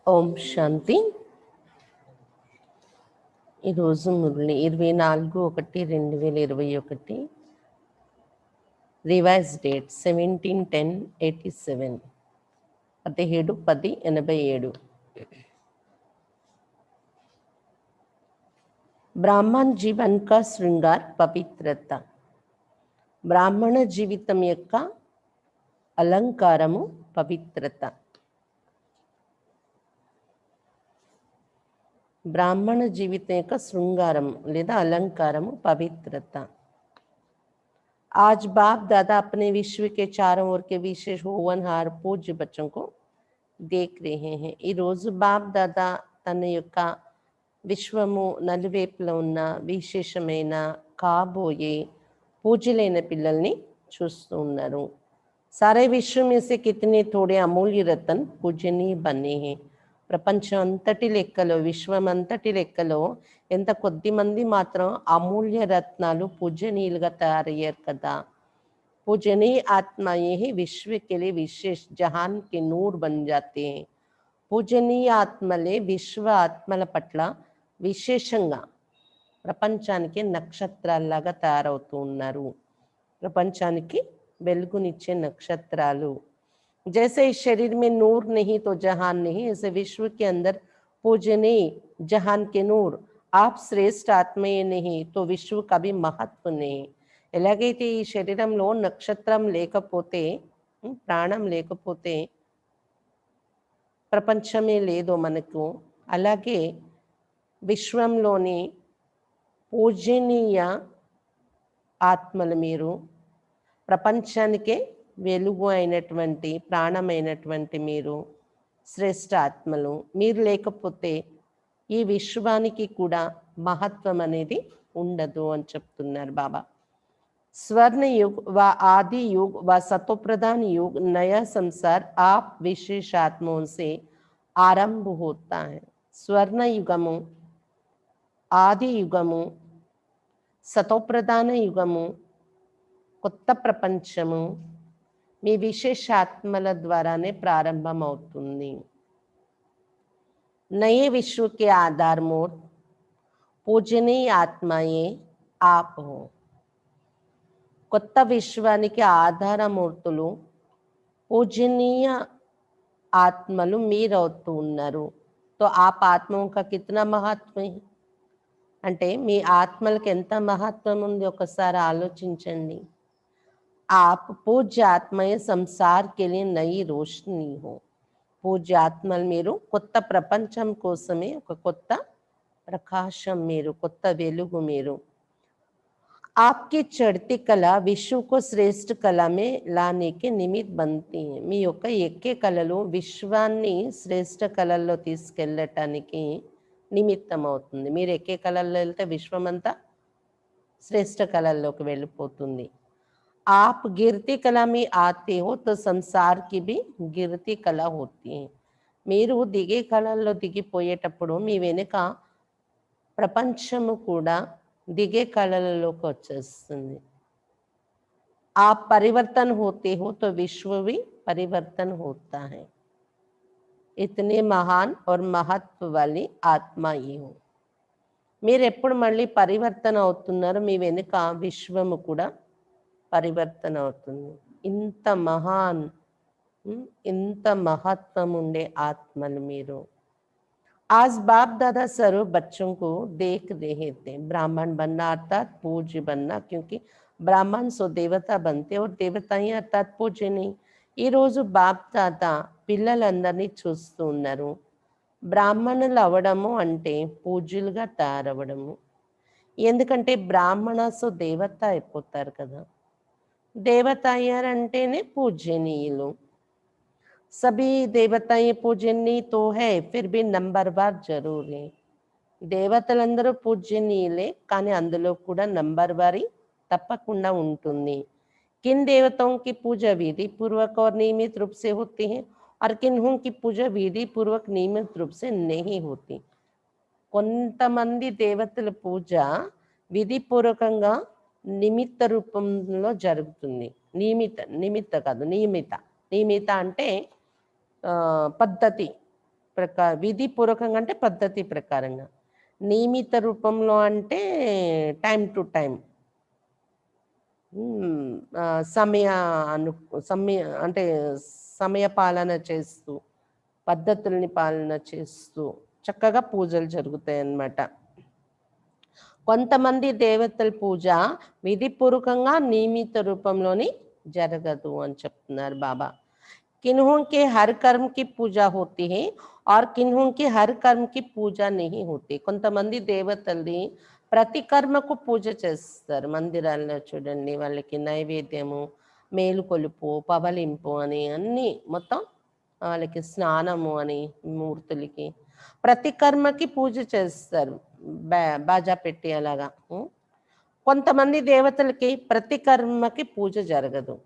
ఓం శాంతి. ఈరోజు Murali 24/1/2021, revise date 17/10/87, 17/10/87. బ్రాహ్మణ జీవన్ కా శృంగార్ పవిత్రత. బ్రాహ్మణ జీవితం యొక్క అలంకారము పవిత్రత. ब्राह्मण जीवित का श्रृंगारम లేదా अलंकारम पवित्रता. आज बाप दादा अपने विश्व के चारों ओर के विशेष होवनहार पूज्य बच्चों को देख रहे हैं. ఈ రోజు బాప్ దాదా తన యొక్క విశ్వము నలువైపులా ఉన్న విశేషమైన కాబోయే పూజ్యులైన పిల్లల్ని చూస్తూ ఉన్నారు. सारे विश्व में से कितने थोड़े अमूल्य रतन पूजनीय बने हैं. ప్రపంచం అంతటి లెక్కలో, విశ్వం అంతటి లెక్కలో ఎంత కొద్ది మంది మాత్రం అమూల్య రత్నాలు పూజనీయులుగా తయారయ్యారు కదా. पूजनीय आत्माएं ही विश्व के लिए विशेष जहान के नूर बन जाते हैं. పూజనీయ ఆత్మలే విశ్వ ఆత్మల పట్ల విశేషంగా ప్రపంచానికి నక్షత్రాల్లాగా తయారవుతూ ఉన్నారు. ప్రపంచానికి వెలుగునిచ్చే నక్షత్రాలు. जैसे इस शरीर में नूर नहीं तो जहान नहीं, ऐसे विश्व के अंदर पूजनीय जहान के नूर. आप श्रेष्ठ आत्मये नहीं तो विश्व का भी महत्व नहीं. ఎలాగైతే ఈ శరీరంలో నక్షత్రం లేకపోతే, ప్రాణం లేకపోతే ప్రపంచమే లేదో మనకు, అలాగే విశ్వంలోని పూజనీయ ఆత్మలు మీరు, ప్రపంచానికే వెలుగు అయినటువంటి ప్రాణమైనటువంటి మీరు శ్రేష్ఠ ఆత్మలు. మీరు లేకపోతే ఈ విశ్వానికి కూడా మహత్వం అనేది ఉండదు అని చెప్తున్నారు బాబా. स्वर्ण युग व आदि युग व सतोप्रधान युग नया संसार आप विशेष आत्माओं से आरंभ होता है. स्वर्ण युगमु, आदि युगमु, సతోప్రధాన యుగము, కొత్త ప్రపంచము మీ విశేష ఆత్మల ద్వారానే ప్రారంభం అవుతుంది. నయే విశ్వ కే ఆధార్ మూర్త్ పూజనీయ ఆత్మయే ఆప్ హో. కొత్త విశ్వానికి ఆధారమూర్తులు పూజనీయ ఆత్మలు మీరవుతూ ఉన్నారు. తో ఆప్ ఆత్మోं का कितना महत्व है. అంటే మీ ఆత్మలకు ఎంత మహత్వం ఉంది ఒకసారి ఆలోచించండి. आप पूज्य आत्मय संसार के लिए नई रोशनी हो. పూజ్య ఆత్మలు మీరు కొత్త ప్రపంచం కోసమే ఒక కొత్త ప్రకాశం, మీరు కొత్త వెలుగు. మీరు आपकी चढ़ती कला विश्व को श्रेष्ठ कला में लाने के निमित्त बनती है. మీ యొక్క ఎక్కే కళలు విశ్వాన్ని శ్రేష్ఠ కళల్లో తీసుకెళ్ళటానికి నిమిత్తం అవుతుంది. మీరు ఎక్కే కళల్లో వెళ్తే విశ్వమంతా శ్రేష్ఠ కళల్లోకి వెళ్ళిపోతుంది. आप गिरती कला में आते हो तो संसार की भी गिरती कला होती है. మీరు దిగే కళల్లో దిగిపోయేటప్పుడు మీ వెనుక ప్రపంచము కూడా దిగే కళలలోకి వచ్చేస్తుంది. आप परिवर्तन होते हो तो विश्व भी परिवर्तन होता है. इतने महान और महत्व वाली आत्मा ही हो. మీరు ఎప్పుడు మళ్ళీ పరివర్తన అవుతున్నారు, మీ వెనుక విశ్వము కూడా పరివర్తన అవుతుంది. ఇంత మహాన్, ఇంత మహత్వం ఉండే ఆత్మలు మీరు. आज बाप दादा सर्व बच्चों को देख रहे थे. ब्राह्मण बनना अर्थात पूज्य बनना, क्योंकि ब्राह्मण सो देवता बनते और देवताएं अर्थात पूज्य नहीं. ఈ రోజు బాప్ దాదా పిల్లలందరినీ చూస్తూ ఉన్నారు. బ్రాహ్మణులు అవ్వడము అంటే పూజ్యులుగా తయారవ్వడము. ఎందుకంటే బ్రాహ్మణ సో దేవత అయిపోతారు కదా. దేవత అయ్యారంటేనే పూజనీయులు. सभी देवताएं पूजनीय तो है, फिर भी नंबरवार जरूर है. దేవతలందరూ పూజనీయులే, కానీ అందులో కూడా నంబర్ వారి తప్పకుండా ఉంటుంది. किन देवताओं की पूजा विधि पूर्वक और नियमित रूप से होती है और किन्हों की पूजा विधि पूर्वक नियमित रूप से नहीं होती. కొంతమంది దేవతల పూజ విధిపూర్వకంగా నిమిత్త రూపంలో జరుగుతుంది. నిమిత్త కాదు, నియమిత. నియమిత అంటే పద్ధతి విధిపూర్వకంగా అంటే పద్ధతి ప్రకారంగా. నియమిత రూపంలో అంటే టైం టు టైం, సమయ అంటే సమయ పాలన చేస్తూ, పద్ధతుల్ని పాలన చేస్తూ చక్కగా పూజలు జరుగుతాయి అన్నమాట. కొంతమంది దేవతల పూజ విధిపూర్వకంగా నియమిత రూపంలోని జరగదు అని చెప్తున్నారు బాబా. किन्हों के हर कर्म की पूजा होती है और किन्हों की हर कर्म की पूजा नहीं होती. కొంతమంది దేవతల్ని ప్రతి కర్మకు పూజ చేస్తారు. మందిరాల్లో చూడండి, వాళ్ళకి నైవేద్యము, మేలుకొలుపు, పవలింపు అని అన్నీ మొత్తం వాళ్ళకి స్నానము అని మూర్తులకి ప్రతి కర్మకి పూజ చేస్తారు, బాజా పెట్టి అలాగా. కొంతమంది దేవతలకి ప్రతి కర్మకి పూజ జరగదు.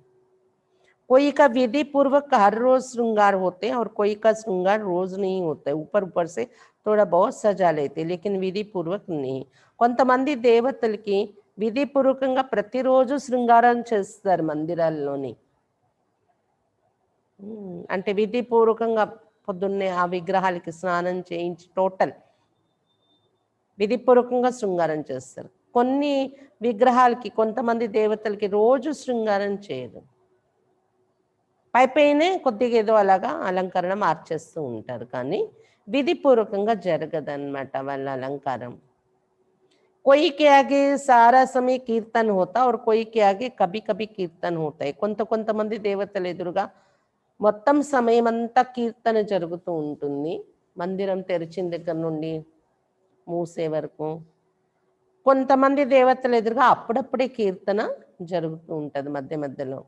कोई का विधि पूर्वक हर रोज श्रृंगार होते हैं और कोई का श्रृंगार रोज नहीं होता है. ऊपर ऊपर से थोड़ा बहुत सजा लेते, लेकिन विधि पूर्वक नहीं. కొంతమంది దేవతలకి విధి పూర్వకంగా ప్రతిరోజు శృంగారం చేస్తారు మందిరాల్లోని. అంటే విధి పూర్వకంగా పొద్దున్నే ఆ విగ్రహాలకి స్నానం చేయించి టోటల్ విధిపూర్వకంగా శృంగారం చేస్తారు. కొన్ని విగ్రహాలకి, కొంతమంది దేవతలకి రోజు శృంగారం చేయరు, పైపైనే కొద్దిగా ఏదో అలాగా అలంకరణ మార్చేస్తూ ఉంటారు, కానీ విధిపూర్వకంగా జరగదన్నమాట వాళ్ళ అలంకారం. कोई के आगे सारा समय कीर्तन होता और कोई के आगे कभी कभी कीर्तन होता है. కొంతమంది దేవతల ఎదురుగా మొత్తం సమయం అంతా కీర్తన జరుగుతూ ఉంటుంది, మందిరం తెరిచిన దగ్గర నుండి మూసే వరకు. కొంతమంది దేవతల ఎదురుగా అప్పుడప్పుడే కీర్తన జరుగుతూ ఉంటుంది మధ్య మధ్యలో.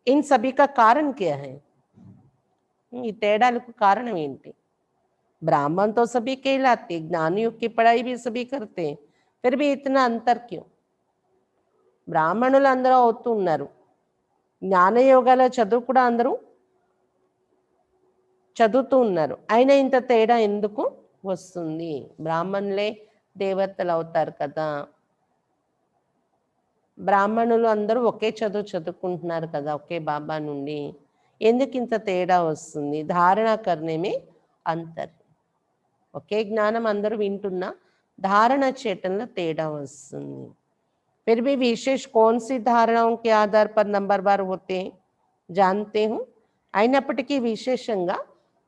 इन सभी का कारण क्या है? ఈ తేడాలకు కారణం ఏంటి? ब्राह्मण तो सभी कहलाते, ज्ञानियों की पढ़ाई भी सभी करते, फिर भी इतना अंतर क्यों? బ్రాహ్మణులు అందరూ అవుతూ ఉన్నారు, జ్ఞానయోగాల చదువు కూడా అందరూ చదువుతూ ఉన్నారు, అయినా ఇంత తేడా ఎందుకు వస్తుంది? బ్రాహ్మణులే దేవతలు అవుతారు కదా, బ్రాహ్మణులు అందరూ ఒకే చదువుకుంటున్నారు కదా ఒకే బాబా నుండి, ఎందుకు ఇంత తేడా వస్తుంది? ధారణ కర్నేమే అంతర్. ఒకే జ్ఞానం అందరూ వింటున్నా धारणा చేయటంలో తేడా వస్తుంది. फिर भी विशेष कौन सी धारणाओं के आधार पर नंबरवार होते हैं जानते हो? అయినప్పటికీ విశేషంగా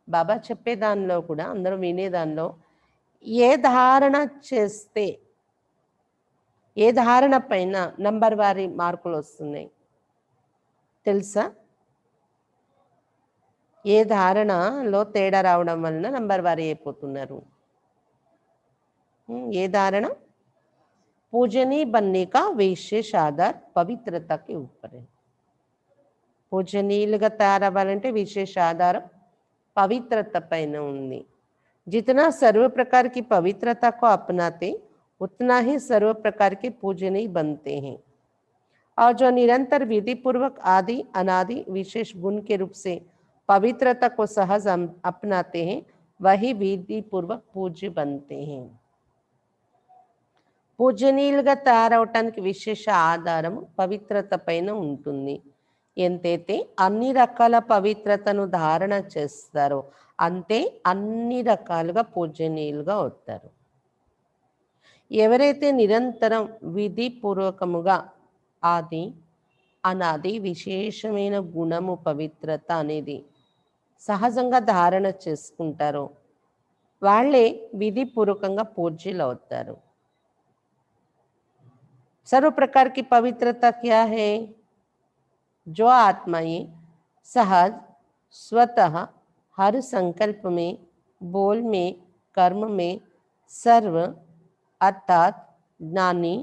బాబా చెప్పే దానిలో కూడా, అందరూ వినే దానిలో ఏ ధారణ చేస్తే, ఏ ధారణ పైన నంబర్ వారి మార్కులు వస్తున్నాయి తెలుసా? ఏ ధారణలో తేడా రావడం వలన నంబర్ వారి అయిపోతున్నారు? ये धारणा पूजनीय बनने का विशेष आधार पवित्रता के ऊपर है. పూజనీయులుగా తయారవ్వాలంటే విశేష ఆధారం పవిత్రత పైన ఉంది. जितना सर्व प्रकार की पवित्रता को अपनाते उतना ही सर्व प्रकार के पूजनीय बनते हैं. और जो निरंतर विधि पूर्वक आदि अनादि विशेष गुण के रूप से पवित्रता को सहज अपनाते हैं, वही विधि पूर्वक पूज्य बनते हैं. పూజనీయులుగా తయారవటానికి విశేష ఆధారం పవిత్రత పైన ఉంటుంది. ఎంతైతే అన్ని రకాల పవిత్రతను ధారణ చేస్తారో అంతే అన్ని రకాలుగా పూజనీయులుగా అవుతారు. ఎవరైతే నిరంతరం విధిపూర్వకముగా ఆది అనాది విశేషమైన గుణము పవిత్రత అనేది సహజంగా ధారణ చేసుకుంటారో వాళ్ళే విధిపూర్వకంగా పూజ్యులు అవుతారు. सर्व प्रकार की पवित्रता क्या है? जो आत्माएं सहज स्वतः हर संकल्प में, बोल में, कर्म में सर्व अर्थात ज्ञानी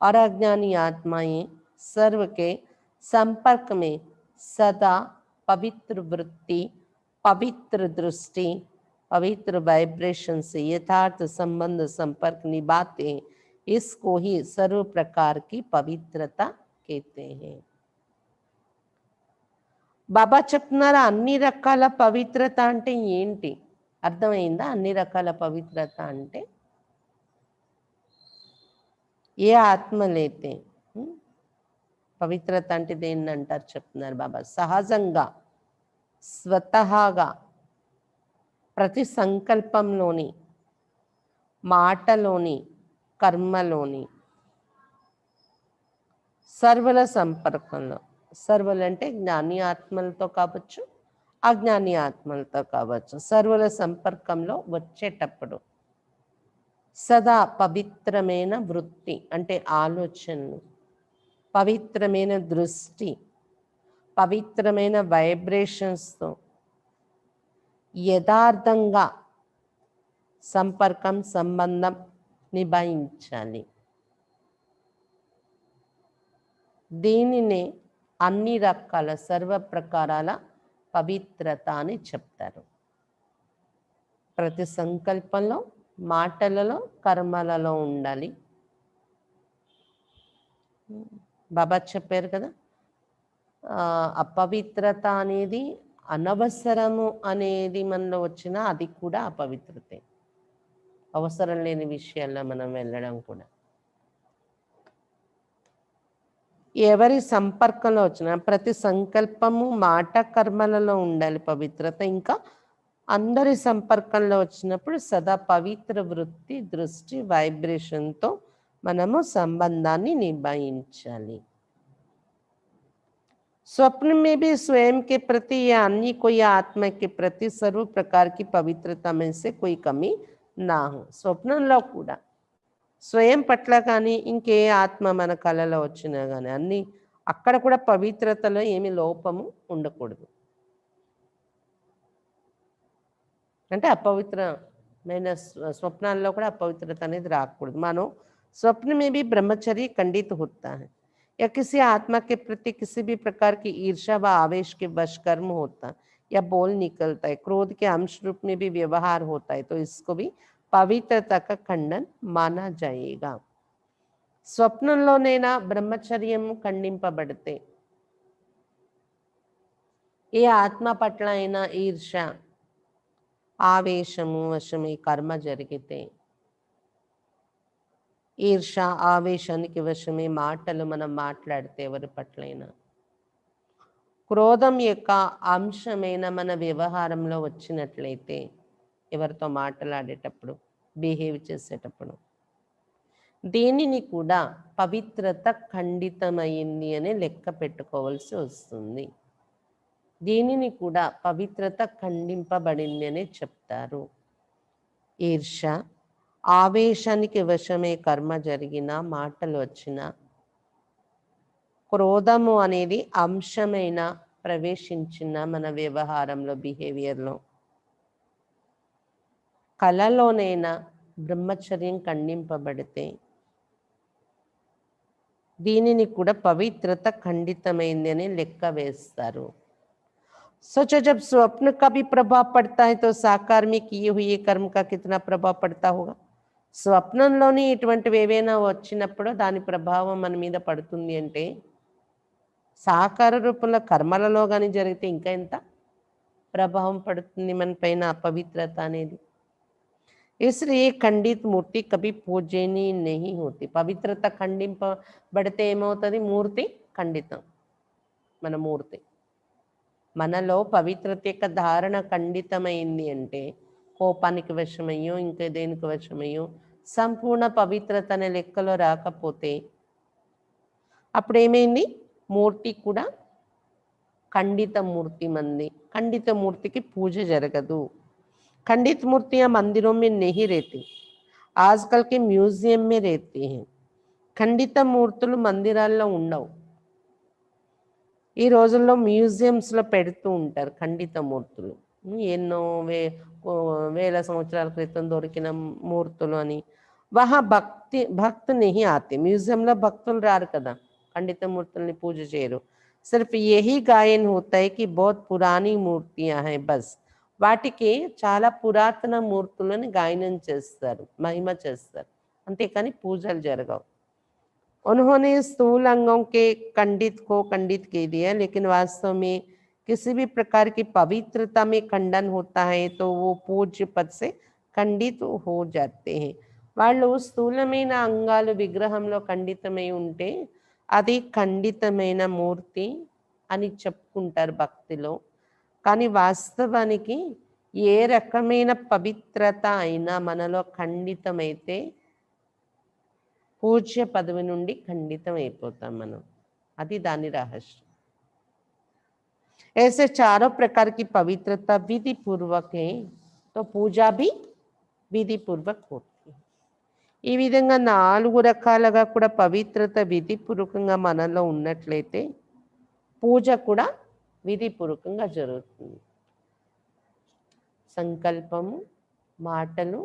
और अज्ञानी आत्माएं सर्व के संपर्क में सदा पवित्र वृत्ति, पवित्र दृष्टि, पवित्र वाइब्रेशन से यथार्थ संबंध संपर्क निभाते हैं, इसको ही सर्व प्रकार की पवित्रता कहते हैं. బాబా చెప్తున్నారా అన్ని రకాల పవిత్రత అంటే ఏంటి? అర్థమైందా? అన్ని రకాల పవిత్రత అంటే ఏ ఆత్మలైతే పవిత్రత అంటే దేన్ని అంటారు చెప్తున్నారు బాబా. సహజంగా స్వతహాగా ప్రతి సంకల్పంలోని, మాటలోని, కర్మలోని, సర్వల సంపర్కంలో, సర్వలు అంటే జ్ఞాని ఆత్మలతో కావచ్చు, అజ్ఞాని ఆత్మలతో కావచ్చు, సర్వల సంపర్కంలో వచ్చేటప్పుడు సదా పవిత్రమైన వృత్తి అంటే ఆలోచనలు, పవిత్రమైన దృష్టి, పవిత్రమైన వైబ్రేషన్స్తో యథార్థంగా సంపర్కం, సంబంధం నిభాయించాలి. దీనినే అన్ని రకాల సర్వ ప్రకారాల పవిత్రత అని చెప్తారు. ప్రతి సంకల్పంలో, మాటలలో, కర్మలలో ఉండాలి. బాబా చెప్పారు కదా, అపవిత్రత అనేది అనవసరము అనేది మనలో వచ్చినా అది కూడా అపవిత్రతే. అవసరం లేని విషయాల్లో మనం వెళ్ళడం కూడా. ఎవరి సంపర్కంలో వచ్చిన ప్రతి సంకల్పము, మాట, కర్మలలో ఉండాలి పవిత్రత. ఇంకా అందరి సంపర్కంలో వచ్చినప్పుడు సదా పవిత్ర వృత్తి, దృష్టి, వైబ్రేషన్తో మనము సంబంధాన్ని నిభాయించాలి. स्वप्न में भी स्वयं के प्रति या अन्य कोई आत्मा के प्रति सर्व प्रकार की पवित्रता में से कोई कमी ना हो. స్వప్నంలో కూడా స్వయం పట్ల కానీ ఇంకే ఆత్మ మన కళలో వచ్చినా కానీ అన్ని అక్కడ కూడా పవిత్రతలో ఏమి లోపము ఉండకూడదు. అంటే అపవిత్రమైన స్వప్నాల్లో కూడా అపవిత్రత అనేది రాకూడదు. మనం स्वप्न में भी ब्रह्मचर्य खंडित होता है या किसी आत्मा के प्रति किसी भी प्रकार की ईर्ष्या व आवेश के वश कर्म होता या बोल निकलता है, क्रोध के अंश रूप में भी व्यवहार होता है, तो इसको भी पवित्रता का खंडन माना जाएगा. స్వప్నంలోనైనా బ్రహ్మచర్యము ఖండింపబడితే, ఏ ఆత్మ పట్ల అయినా ఈర్ష, ఆవేశము వశమే కర్మ జరిగితే, ఈర్ష ఆవేశానికి వశమే మాటలు మనం మాట్లాడితే ఎవరి పట్లైనా, క్రోధం యొక్క అంశమైన మన వ్యవహారంలో వచ్చినట్లయితే, ఎవరితో మాట్లాడేటప్పుడు, బిహేవ్ చేసేటప్పుడు, దీనిని కూడా పవిత్రత ఖండితమైంది అని లెక్క పెట్టుకోవాల్సి వస్తుంది. దీనిని కూడా పవిత్రత ఖండింపబడింది అని చెప్తారు. ఈర్ష, ఆవేశానికి వశమే కర్మ జరిగిన, మాటలు వచ్చిన, క్రోధము అనేది అంశమైన ప్రవేశించిన మన వ్యవహారంలో, బిహేవియర్లో, కళలోనైనా బ్రహ్మచర్యం ఖండింపబడితే దీనిని కూడా పవిత్రత ఖండితమైంది అని లెక్క వేస్తారు. सोचो जब स्वप्न का भी प्रभाव पड़ता है तो साकार में किए हुए कर्म का कितना प्रभाव पड़ता होगा. స్వప్నంలోని ఇటువంటివి ఏవైనా వచ్చినప్పుడు దాని ప్రభావం మన మీద పడుతుంది అంటే, సాకార రూపంలో కర్మలలో కానీ జరిగితే ఇంకా ఎంత ప్రభావం పడుతుంది మన పైన అపవిత్రత అనేది. इसलिए ఖండిత మూర్తి కభీ పూజనీయ नहीं होती. పవిత్రత ఖండింపబడితే ఏమవుతుంది? మూర్తి ఖండితం. మన మూర్తి, మనలో పవిత్రత యొక్క ధారణ ఖండితమైంది అంటే, కోపానికి వశమయ్యో ఇంకా దేనికి వశమయ్యో సంపూర్ణ పవిత్రత అనే లెక్కలో రాకపోతే అప్పుడు ఏమైంది? మూర్తి కూడా ఖండిత మూర్తి మంది. ఖండిత మూర్తికి పూజ జరగదు. खंडित मूर्तियां मंदिरों में नहीं रहती, आजकल के म्यूजियम में रहती हैं. ఖండిత మూర్తులు మందిరాల్లో ఉండవు, ఈ రోజుల్లో మ్యూజియంస్లో పెడుతూ ఉంటారు ఖండిత మూర్తులు. ఎన్నో వేల సంవత్సరాల క్రితం దొరికిన మూర్తులు అని. వహా భక్తి नहीं आते. మ్యూజియంలో భక్తులు రారు కదా, ఖండిత మూర్తుల్ని పూజ చేయరు. सिर्फ यही गायन होता है कि बहुत पुरानी मूर्तियां हैं बस. వాటికి చాలా పురాతన మూర్తులని గాయనం చేస్తారు, మహిమ చేస్తారు, అంతేకాని పూజలు జరగవు. उन्होंने स्थूल अंगों के खंडित को खंडित कह दिया, लेकिन वास्तव में किसी भी प्रकार की पवित्रता में खंडन होता है तो वो पूज्य पद से खंडित हो जाते हैं. వాళ్ళు స్థూలమైన అంగాలు విగ్రహంలో ఖండితమై ఉంటే అది ఖండితమైన మూర్తి అని చెప్పుకుంటారు భక్తిలో. కానీ వాస్తవానికి ఏ రకమైన పవిత్రత అయినా మనలో ఖండితమైతే పూజ్య పదవి నుండి ఖండితం అయిపోతాం మనం. అది దాని రహస్యం. ऐसे चारों प्रकार की पवित्रता विधि पूर्वक है तो पूजा भी विधि पूर्वक होती है. ఈ విధంగా 4 రకాలుగా కూడా పవిత్రత విధిపూర్వకంగా మనలో ఉన్నట్లయితే పూజ కూడా విధిపూర్వకంగా జరుగుతుంది. సంకల్పము, మాటలు,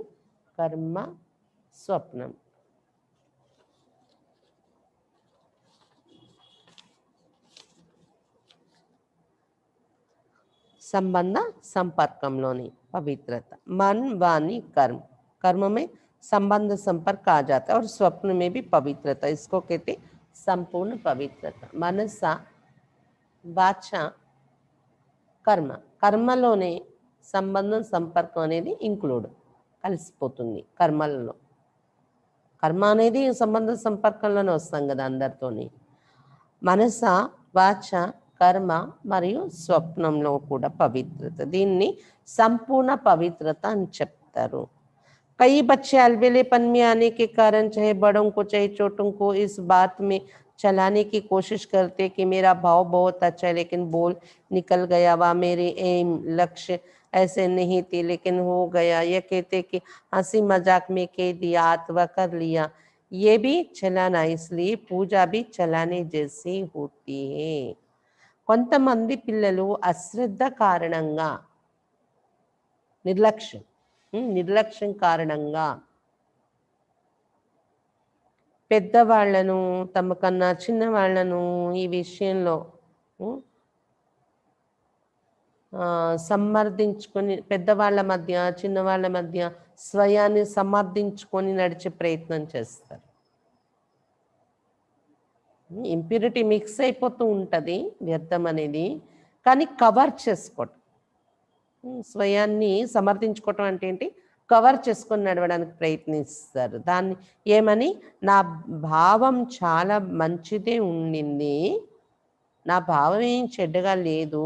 కర్మ, స్వప్నం. संबंध संपर्कंलोनी पवित्रता मन वाणी कर्म. कर्म में संबंध संपर्क आ जाता है और स्वप्न में भी पवित्रता. इसको कहते संपूर्ण पवित्रता. मनसा वाचा कर्म. कर्मलोने సంబంధం సంపర్కం అనేది ఇంక్లూడ్ కలిసిపోతుంది కర్మలలో. కర్మ అనేది సంబంధ సంపర్కంలోనే వస్తాం కదా అందరితోని. మనస వాచ కర్మ మరియు స్వప్నంలో కూడా పవిత్రత. దీన్ని సంపూర్ణ పవిత్రత అని చెప్తారు. कई बच्चे अलबेलेपन में आने के कारण चाहे बड़ों को चाहे छोटों को इस बात में चलाने की कोशिश करते कि मेरा भाव बहुत अच्छा है लेकिन बोल निकल गया, वह मेरे एम लक्ष्य ऐसे नहीं थे लेकिन हो गया. यह कहते कि हंसी मजाक में कह दिया अथवा कर लिया. ये भी चलाना, इसलिए पूजा भी चलाने जैसी होती है. కొంతమంది పిల్లలు అశ్రద్ధ కారణంగా నిర్లక్ష్యం కారణంగా పెద్దవాళ్లను తమకన్నా చిన్నవాళ్లను ఈ విషయంలో సమర్థించుకొని, పెద్దవాళ్ళ మధ్య చిన్నవాళ్ళ మధ్య స్వయాన్ని సమర్థించుకొని నడిచే ప్రయత్నం చేస్తారు. ఇంప్యూరిటీ మిక్స్ అయిపోతూ ఉంటుంది వ్యర్థం అనేది. కానీ కవర్ చేసుకోవటం, స్వయాన్ని సమర్థించుకోవటం అంటే ఏంటి, కవర్ చేసుకొని నడవడానికి ప్రయత్నిస్తారు. దాన్ని ఏమని, నా భావం చాలా మంచిదే ఉండింది, నా భావం ఏం చెడ్డగా లేదు,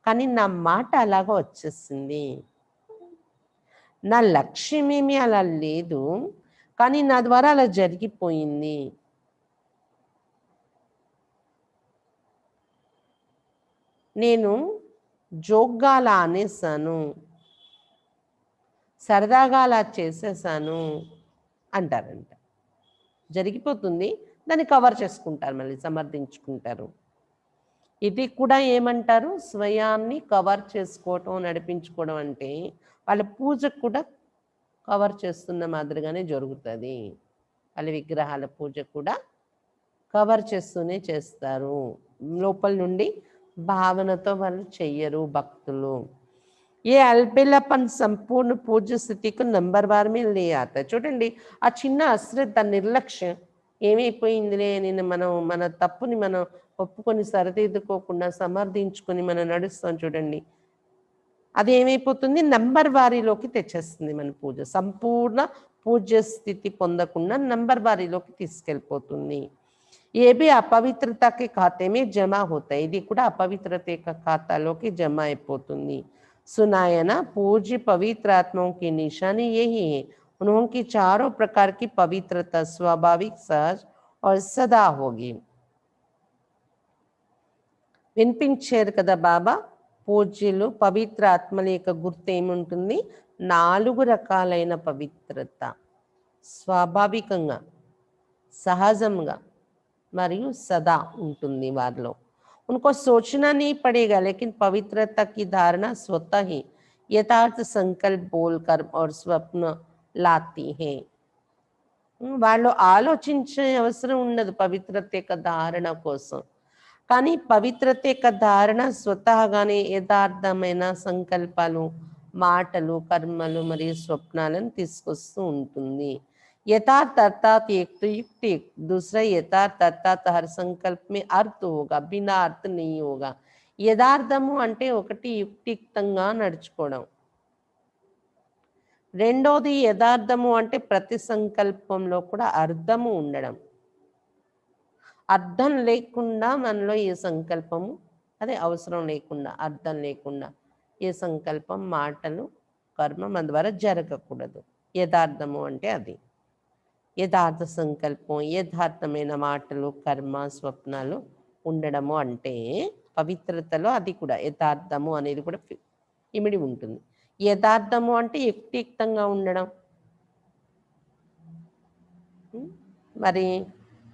కానీ నా మాట అలాగా వచ్చేసింది, నా లక్ష్యం ఏమీ అలా లేదు, కానీ నా ద్వారా అలా జరిగిపోయింది. నేను జోక్గా అలా అనేసాను, సరదాగా అలా చేసేసాను అంటారంట. జరిగిపోతుంది, దాన్ని కవర్ చేసుకుంటారు, మళ్ళీ సమర్థించుకుంటారు. ఇది కూడా ఏమంటారు, స్వయాన్ని కవర్ చేసుకోవటం, నడిపించుకోవడం. అంటే వాళ్ళ పూజ కూడా కవర్ చేస్తున్న మాదిరిగానే జరుగుతుంది. వాళ్ళ విగ్రహాల పూజ కూడా కవర్ చేస్తూనే చేస్తారు, లోపల నుండి భావనతో వాళ్ళు చెయ్యరు భక్తులు. ఏ అల్బెలపన్ సంపూర్ణ పూజ స్థితికి నంబర్ వార్ మీద లే ఆత. చూడండి, ఆ చిన్న అశ్రద్ధ, నిర్లక్ష్యం ఏమైపోయిందిలే, నేను మన తప్పుని మనం ఒప్పుకొని సరిదిద్దుకోకుండా సమర్థించుకొని మనం నడుస్తాం చూడండి, అది ఏమైపోతుంది, నంబర్ వారీలోకి తెచ్చేస్తుంది మన పూజ. సంపూర్ణ పూజ్య స్థితి పొందకుండా నంబర్ వారీలోకి తీసుకెళ్ళిపోతుంది. ఏ भी అపవిత్రత के खाते में जमा होता है. ఇది కూడా అపవిత్రత యొక్క ఖాతాలోకి జమ అయిపోతుంది. सुनायना पूज्य पवित्र आत्माओं की निशानी यही है, उनकी चारों प्रकार की पवित्रता स्वाभाविक, सहज और सदा होगी. వినిపించారు కదా బాబా, పూజ్యులు పవిత్ర ఆత్మల యొక్క గుర్తు ఏముంటుంది, 4 రకాలైన పవిత్రత స్వాభావికంగా, సహజంగా మరియు సదా ఉంటుంది వారిలో. उनको सोचना नहीं पड़ेगा, लेकिन पवित्रता की धारणा स्वतः ही यथार्थ संकल्प बोलकर और स्वप्न लाती है. వాళ్ళు ఆలోచించే అవసరం ఉండదు పవిత్రత యొక్క ధారణ కోసం. కానీ పవిత్రత యొక్క ధారణ స్వతహాగానే యథార్థమైన సంకల్పాలు, మాటలు, కర్మలు మరియు స్వప్నాలను తీసుకొస్తూ ఉంటుంది. यथार्थ अर्थात एक तो युक्ति, दूसरा यथार्थ अर्थात हर संकल्प में अर्थ होगा, बिना अर्थ नहीं होगा. యథార్థము అంటే ఒకటి యుక్తియుక్తంగా నడుచుకోవడం, రెండోది యథార్థము అంటే ప్రతి సంకల్పంలో కూడా అర్థము ఉండడం. అర్థం లేకుండా మనలో ఏ సంకల్పము అదే అవసరం లేకుండా, అర్థం లేకుండా ఏ సంకల్పం, మాటలు, కర్మ మన ద్వారా జరగకూడదు. యథార్థము అంటే అది. యథార్థ సంకల్పం, యథార్థమైన మాటలు, కర్మ, స్వప్నాలు ఉండడము అంటే పవిత్రతలో అది కూడా యథార్థము అనేది కూడా ఇమిడి ఉంటుంది. యథార్థము అంటే యుక్తియుక్తంగా ఉండడం. మరి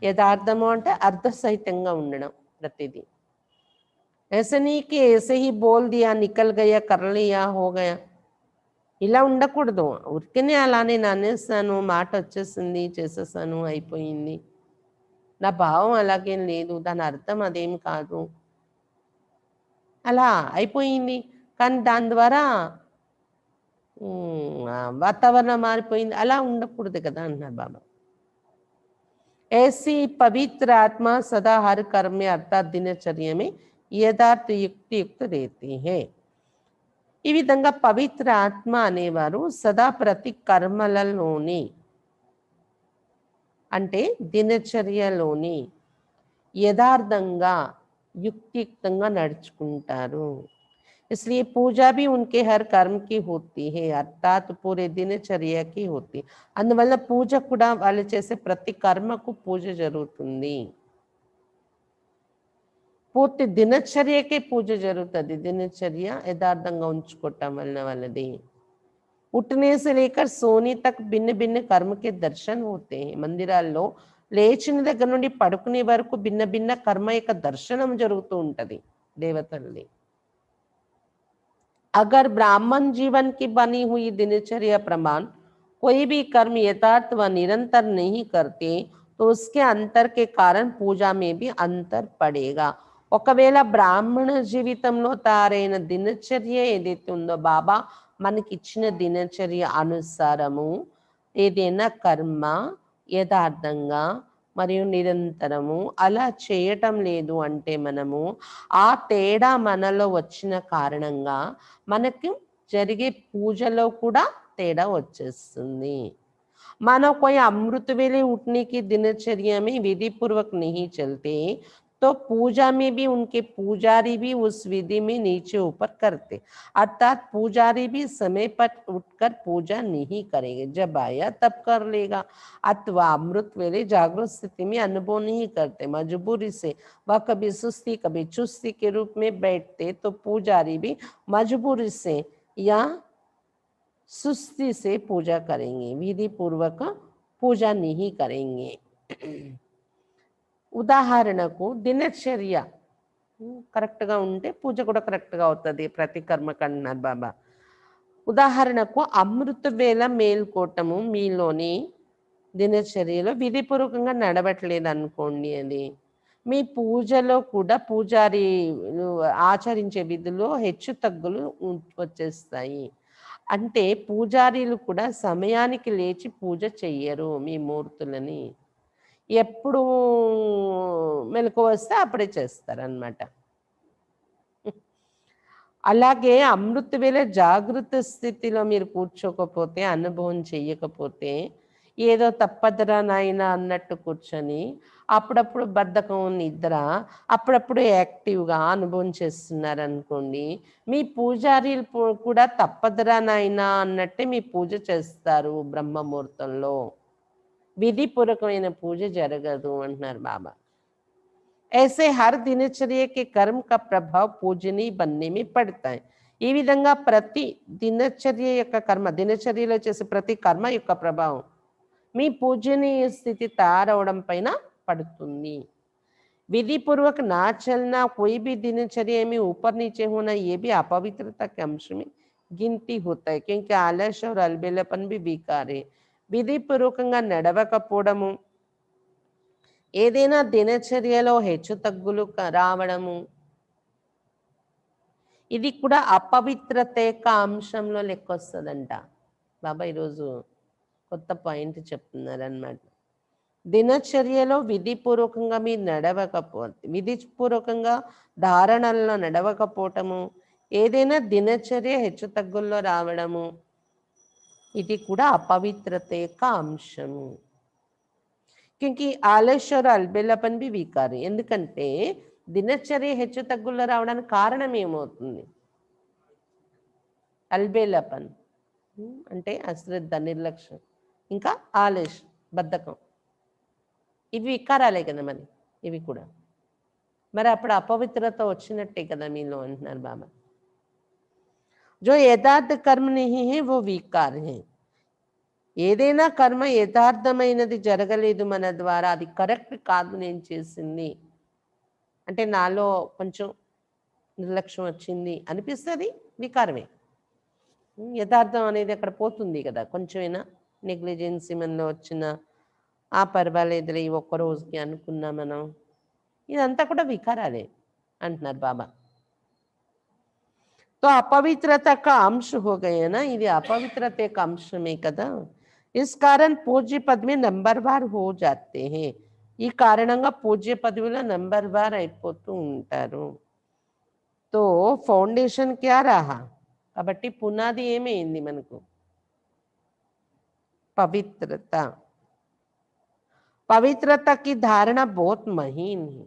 యథార్థము అంటే అర్థసహితంగా ఉండడం ప్రతిదీ. ऐसे नहीं कि ऐसे ही बोल दिया, निकल गया, कर लिया, हो गया. ఇలా ఉండకూడదు. ఉరికనే అలా నేను అనేసాను, మాట వచ్చేసింది, చేసేసాను, అయిపోయింది. నా భావం అలాగేం లేదు, దాని అర్థం అదేం కాదు. అలా అయిపోయింది. కానీ దాని ద్వారా వాతావరణం మారిపోయింది. అలా ఉండకూడదు కదా అంటున్నారు బాబా. ऐसी पवित्र आत्मा सदा हर कर्म में अर्थात दिनचर्या में यथार्थ युक्त रहती है. ఈ విధంగా పవిత్ర ఆత్మ అనేవారు సదా ప్రతి కర్మలలోని అంటే దినచర్యలోని యథార్థంగా యుక్తియుక్తంగా నడుచుకుంటారు. इसलिए पूजा भी उनके हर कर्म की होती है अर्थात पूरे दिनचर्या की होती. అందువల్ల పూజ కూడా వాళ్ళు చేసే ప్రతి కర్మకు పూజ జరుగుతుంది. పూర్తి దినచర్యకే పూజ జరుగుతుంది. దినచర్య యథార్థంగా ఉంచుకోవటం వలన వాళ్ళది. उठने से लेकर सोने तक भिन्न भिन्न कर्म के दर्शन होते हैं. మందిరాల్లో లేచిన దగ్గర నుండి పడుకునే వరకు భిన్న భిన్న కర్మ యొక్క దర్శనం జరుగుతూ ఉంటది దేవతల్ని. अगर ब्राह्मण जीवन की बनी हुई दिनचर्या प्रमाण कोई भी कर्म यथार्थ व निरंतर नहीं करते तो उसके अंतर के कारण पूजा में भी अंतर पड़ेगा. ఒకవేళ బ్రాహ్మణ జీవితంలో తయారైన దినచర్య ఏదైతే ఉందో బాబా మనకి ఇచ్చిన దినచర్య అనుసారము ఏదైనా కర్మ యథార్థంగా మరియు నిరంతరము అలా చేయటం లేదు అంటే మనము ఆ తేడా మనలో వచ్చిన కారణంగా మనకి జరిగే పూజలో కూడా తేడా వచ్చేస్తుంది. मानो कोई अमृत वेले उठने की दिनचर्या में विधि पूर्वक नहीं चलते तो पूजा में भी उनके पुजारी भी उस विधि में नीचे ऊपर करते. अर्थात पुजारी भी समय पर उठकर पूजा नहीं करेंगे, जब आया तब कर लेगा. अथवा अमृत वेले जागृत स्थिति में अनुभव नहीं करते, मजबूरी से वह कभी सुस्ती कभी चुस्ती के रूप में बैठते तो पुजारी भी मजबूरी से या सुस्ती से पूजा करेंगे, विधि पूर्वक पूजा नहीं करेंगे. ఉదాహరణకు దినచర్య కరెక్ట్గా ఉంటే పూజ కూడా కరెక్ట్గా అవుతుంది ప్రతి కర్మకు అన్నారు బాబా. ఉదాహరణకు అమృత వేళ మేల్కోవటము మీలోని దినచర్యలో విధిపూర్వకంగా నడవట్లేదు అనుకోండి, అది మీ పూజలో కూడా పూజారి ఆచరించే విధుల్లో హెచ్చు తగ్గులు వచ్చేస్తాయి. అంటే పూజారీలు కూడా సమయానికి లేచి పూజ చెయ్యరు మీ మూర్తులని. ఎప్పుడు మెలకు వస్తే అప్పుడే చేస్తారనమాట. అలాగే అమృత వేళ జాగృత స్థితిలో మీరు కూర్చోకపోతే, అనుభవం చెయ్యకపోతే, ఏదో తప్పదురా నాయన అన్నట్టు కూర్చొని అప్పుడప్పుడు బద్ధకం, నిద్ర, అప్పుడప్పుడు యాక్టివ్గా అనుభవం చేస్తున్నారనుకోండి, మీ పూజారీలు కూడా తప్పదురా నాయన అన్నట్టే మీ పూజ చేస్తారు బ్రహ్మముహూర్తంలో. విధిపూర్వకమైన పూజ జరగదు అంటున్నారు బాబా. ऐसे हर दिनचर्या के कर्म का प्रभाव पूजनीय बनने में पड़ता है. ఈ విధంగా ప్రతి దినచర్య యొక్క కర్మ, దినచర్యలో చేసే ప్రతి కర్మ యొక్క ప్రభావం మీ పూజనీయ స్థితి తయారవడం పైన పడుతుంది. विधिपूर्वक ना चलना कोई भी दिनचर्या में ऊपर नीचे होना ये भी अपवित्रता के अंश में गिनती होता है, क्योंकि आलस्य और अलबेलापन भी विकार है. విధిపూర్వకంగా నడవకపోవడము, ఏదైనా దినచర్యలో హెచ్చు తగ్గులు రావడము, ఇది కూడా అపవిత్రత యొక్క అంశంలో లెక్కొస్తుందంట. బాబా ఈరోజు కొత్త పాయింట్ చెప్తున్నారనమాట. దినచర్యలో విధిపూర్వకంగా మీరు నడవకపోతే, విధిపూర్వకంగా ధారణల్లో నడవకపోవటము, ఏదైనా దినచర్య హెచ్చు తగ్గుల్లో రావడము, ఇది కూడా అపవిత్రత యొక్క అంశము. క్యూంకి ఆలస్య और అల్బేలపన్ भी వికార్ है. ఎందుకంటే దినచర్య హెచ్చు తగ్గులు రావడానికి కారణం ఏమవుతుంది? అల్బేలపన్ అంటే అశ్రద్ధ, నిర్లక్ష్యం, ఇంకా ఆలస్యం, బద్ధకం. ఇవి వికారాలే కదా మరి ఇవి కూడా. మరి అప్పుడు అపవిత్రత వచ్చినట్టే కదా మీలో అంటున్నారు బాబా. जो యథార్థ కర్మ नहीं है वो विकार है. ఏదైనా కర్మ యథార్థమైనది జరగలేదు మన ద్వారా, అది కరెక్ట్ కాదు నేను చేసింది అంటే నాలో కొంచెం నిర్లక్ష్యం వచ్చింది అనిపిస్తుంది, వికారమే. యథార్థం అనేది అక్కడ పోతుంది కదా, కొంచెమైనా నెగ్లిజెన్సీ మనలో వచ్చిన ఆ పర్వాలేదులే ఈ ఒక్క రోజుకి అనుకున్నా మనం, ఇదంతా కూడా వికారాలే అంటున్నారు బాబా. तो अपवित्रता का अंश हो गए ना, ఇది अपवित्रता का अंशమే కదా. इस कारण पूज्य पद में नंबरवार हो जाते हैं. ఈ కారణంగా పూజ్య పదవిలో నంబర్వార్ అయిపోతూ ఉంటారు. तो फाउंडेशन क्या रहा, కాబట్టి పునాది ఏమైంది మనకు? పవిత్రత. పవిత్రత की धारणा बहुत महीन है.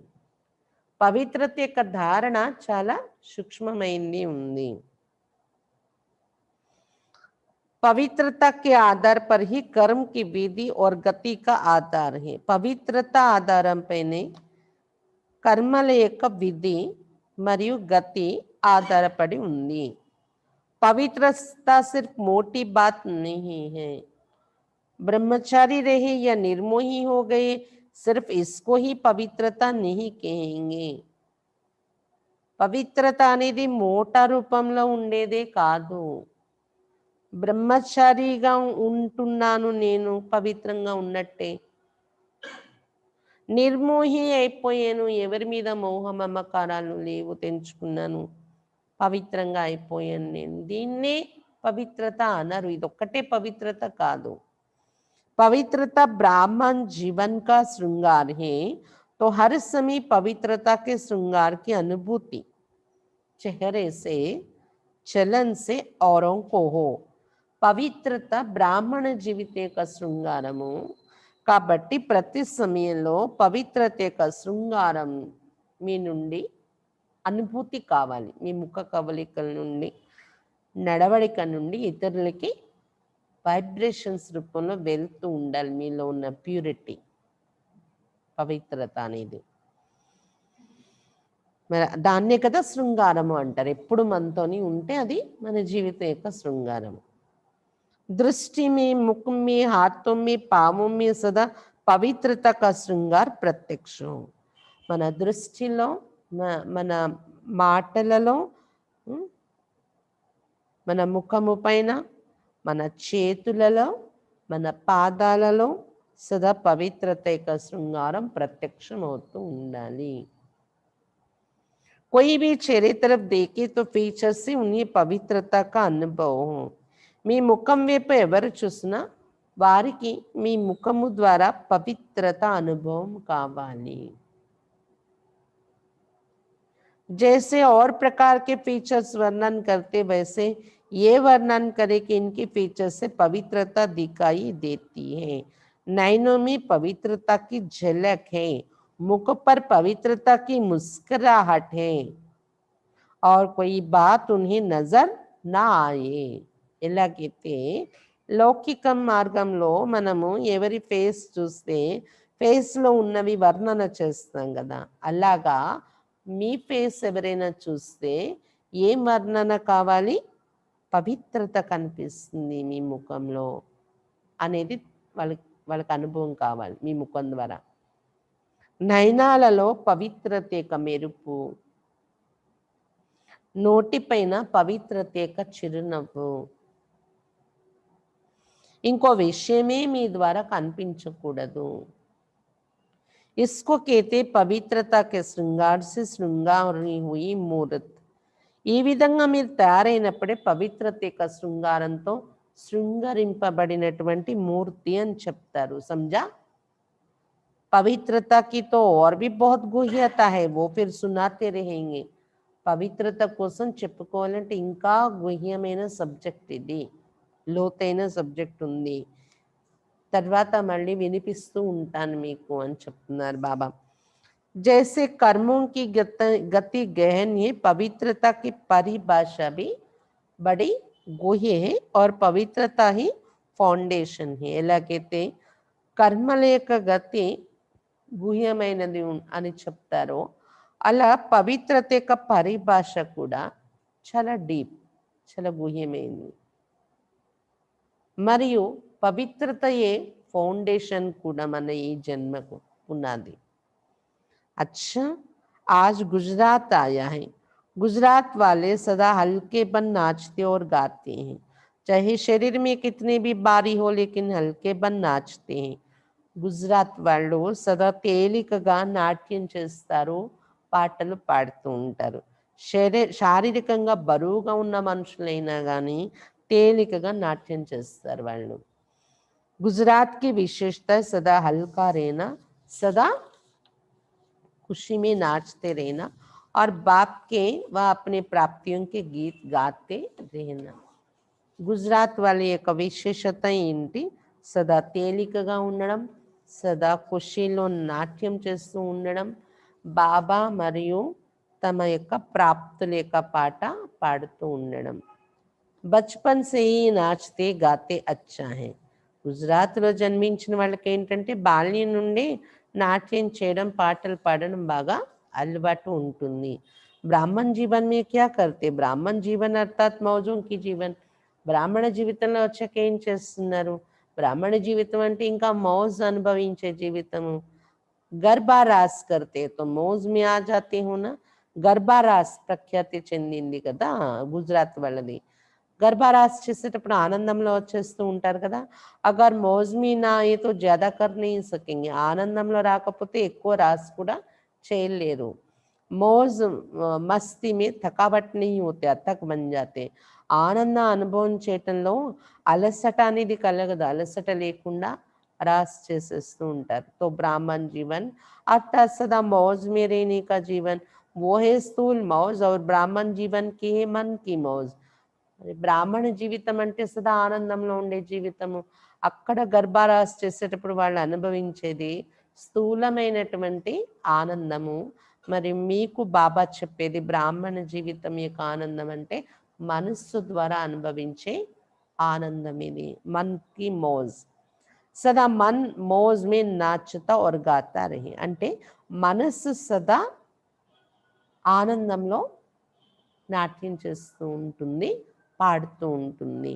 పవిత్రత యొక్క ధారణ చాలా సూక్ష్మమైంది ఉంది. पवित्रता के आधार पर ही कर्म की विधि और गति का आधार है. పవిత్రత ఆధారంపైనే కర్మల యొక్క విధి మరియు గతి ఆధారపడి ఉంది. पवित्रता सिर्फ मोटी बात नहीं है. ब्रह्मचारी रहे या निर्मोही हो गए, सिर्फ इसको ही पवित्रता नहीं कहेंगे. పవిత్రత అనేది మోటా రూపంలో ఉండేదే కాదు. బ్రహ్మచారిగా ఉంటున్నాను నేను పవిత్రంగా ఉన్నట్టే, నిర్మోహి అయిపోయాను, ఎవరి మీద మోహ మమకారాలు లేవు తెంచుకున్నాను, పవిత్రంగా అయిపోయాను నేను, దీన్నే పవిత్రత అనరు. ఇదొక్కటే పవిత్రత కాదు. पवित्रता ब्राह्मण जीवन का श्रृंगार है, तो हर समय पवित्रता के श्रृंगार की अनुभूति चेहरे से, चलन से औरों को हो. పవిత్రత బ్రాహ్మణ జీవిత యొక్క శృంగారము కాబట్టి ప్రతి సమయంలో పవిత్రత యొక్క శృంగారం మీ నుండి అనుభూతి కావాలి. మీ ముఖ కవలికల నుండి, నడవడిక నుండి ఇతరులకి వైబ్రేషన్స్ రూపంలో వెళ్తూ ఉండాలి. మీలో ఉన్న ప్యూరిటీ, పవిత్రత అనేది. మరి దాన్నే కదా శృంగారము అంటారు. ఎప్పుడు మనతోని ఉంటే అది మన జీవితం యొక్క శృంగారము. दृष्टि में, मुख में, हाथों में, पावों में सदा पवित्रता का श्रृंगार प्रत्यक्ष हो. మన దృష్టిలో, మన మాటలలో, మన ముఖము పైన, మన చేతులలో, మన పాదాలలో సదా పవిత్రత యొక్క శృంగారం ప్రత్యక్షం అవుతూ ఉండాలి. कोई भी चेहरे तरफ देखे तो फीचर से उन्हें पवित्रता का अनुभव हो. మీ ముఖం వైపు ఎవరు చూసినా వారికి మీ ముఖము ద్వారా పవిత్రత అనుభవం కావాలి. जैसे और प्रकार के फीचर्स वर्णन करते, वैसे ये वर्णन करे कि इनकी फीचर से पवित्रता दिखाई देती है. नैनों में पवित्रता की झलक है, मुख पर पवित्रता की मुस्कुराहट है, और कोई बात उन्हें नजर ना आए. ఎలాగైతే లౌకిక మార్గంలో మనము ఎవరి ఫేస్ చూస్తే ఫేస్లో ఉన్నవి వర్ణన చేస్తాం కదా, అలాగా మీ ఫేస్ ఎవరైనా చూస్తే ఏం వర్ణన కావాలి? పవిత్రత కనిపిస్తుంది మీ ముఖంలో అనేది వాళ్ళకి అనుభవం కావాలి మీ ముఖం ద్వారా. నయనాలలో పవిత్రత యొక్క మెరుపు, నోటిపైన పవిత్రత యొక్క చిరునవ్వు, ఇంకో విషయమే మీ ద్వారా కనిపించకూడదు. इसको कहते పవిత్రత के श्रृंगार से श्रृंगारी हुई मूर्त. ఈ విధంగా మీరు తయారైనప్పుడే పవిత్రత యొక్క శృంగారంతో శృంగరింపబడినటువంటి మూర్తి అని చెప్తారు. समझा? पवित्रता की तो और भी बहुत गुह्यता है, वो फिर सुनाते रहेंगे. పవిత్రత కోసం చెప్పుకోవాలంటే ఇంకా గుహ్యమైన సబ్జెక్ట్ ఇది. లోతైన సబ్జెక్ట్ ఉంది, తర్వాత మళ్ళీ వినిపిస్తూ ఉంటాను మీకు అని చెప్తున్నారు బాబా. जैसे कर्मों की गति गहन है, पवित्रता की परिभाषा भी बड़ी गुह्य है और पवित्रता ही ఫౌండేషన్ है. ఎలాగైతే కర్మల యొక్క గతి గుహ్యమైనది అని చెప్తారో, అలా పవిత్రత యొక్క పరిభాష కూడా చాలా డీప్, చాలా గుహ్యమైనది. మరియు పవిత్రతయే ఫౌండేషన్ కూడా మన ఈ జన్మకు ఉన్నది. अच्छा, आज गुजरात आया है. गुजरात वाले सदा हल्केपन नाचते और गाते हैं. चाहे शरीर में कितनी भी भारी हो, लेकिन हल्केपन नाचते हैं. గుజరాత్ వాళ్ళు సదా తేలికగా నాట్యం చేస్తారు, పాటలు పాడుతూ ఉంటారు. శారీరకంగా బరువుగా ఉన్న మనుషులైనా కానీ తేలికగా నాట్యం చేస్తారు వాళ్ళు. గుజరాత్ కి విశేషత సదా హల్కా रहना, सदा खुशी में नाचते रहना और बाप के व अपने प्राप्तियों के गीत गाते रहना. గుజరాత్ వాళ్ళ యొక్క విశేషత ఏంటి? సదా తేలికగా ఉండడం, సదా ఖుషీలో నాట్యం చేస్తూ ఉండడం, బాబా మరియు తమ యొక్క ప్రాప్తుల యొక్క పాట పాడుతూ ఉండడం. బచ్పన్ సే హీ నాచ్తే గాతే అచ్చా హై. గుజరాత్లో జన్మించిన వాళ్ళకి ఏంటంటే బాల్యం నుండి నాట్యం చేయడం, పాటలు పాడడం బాగా అలవాటు ఉంటుంది. బ్రాహ్మణ్ జీవన్ మే క్యా కర్తే? బ్రాహ్మణ్ జీవన్ అర్థాత్ మౌజోం కి జీవన్. బ్రాహ్మణ జీవితంలో వచ్చాక ఏం చేస్తున్నారు? బ్రాహ్మణ జీవితం అంటే ఇంకా మౌజ్ అనుభవించే జీవితము. గర్భారాస్ కర్తే తో మౌజ్ మే ఆ జాతే హోనా. గర్భారాస్ ప్రఖ్యాతి చెందింది కదా గుజరాత్ వాళ్ళది. గర్భారాస్ చేసేటప్పుడు ఆనందంలో వచ్చేస్తూ ఉంటారు కదా. అగర్ మౌజ్ మీ నా ఏ తో జ్యాదా కర్ నహీ సకేంగే. ఆనందంలో రాకపోతే ఎక్కువ రాస్ కూడా చేయలేరు. మౌజ్ మస్తీ మే థకావట్ నహీ హోతే, అథక్ బన్ జాతే. ఆనంద అనుభవం చేయటంలో అలసట అనేది కలగదు, అలసట లేకుండా రాస్ చేసేస్తూ ఉంటారు. తో బ్రాహ్మణ్ జీవన్ అర్థాత్ సదా మౌజ్ మే रहने का जीवन वो है స్థూల్ మౌజ్ और ब्राह्मण जीवन की है मन की मौज. బ్రాహ్మణ జీవితం అంటే సదా ఆనందంలో ఉండే జీవితము. అక్కడ గర్భారాస్ చేసేటప్పుడు వాళ్ళు అనుభవించేది స్థూలమైనటువంటి ఆనందము. మరి మీకు బాబా చెప్పేది బ్రాహ్మణ జీవితం యొక్క ఆనందం అంటే మనస్సు ద్వారా అనుభవించే ఆనందం ఇది. మన్ కి మౌజ్. సదా మన్ మౌజ్ మే నాచుతా और गाता रहे. అంటే మనస్సు సదా ఆనందంలో నాట్యం చేస్తూ ఉంటుంది, పాడుతూ ఉంటుంది.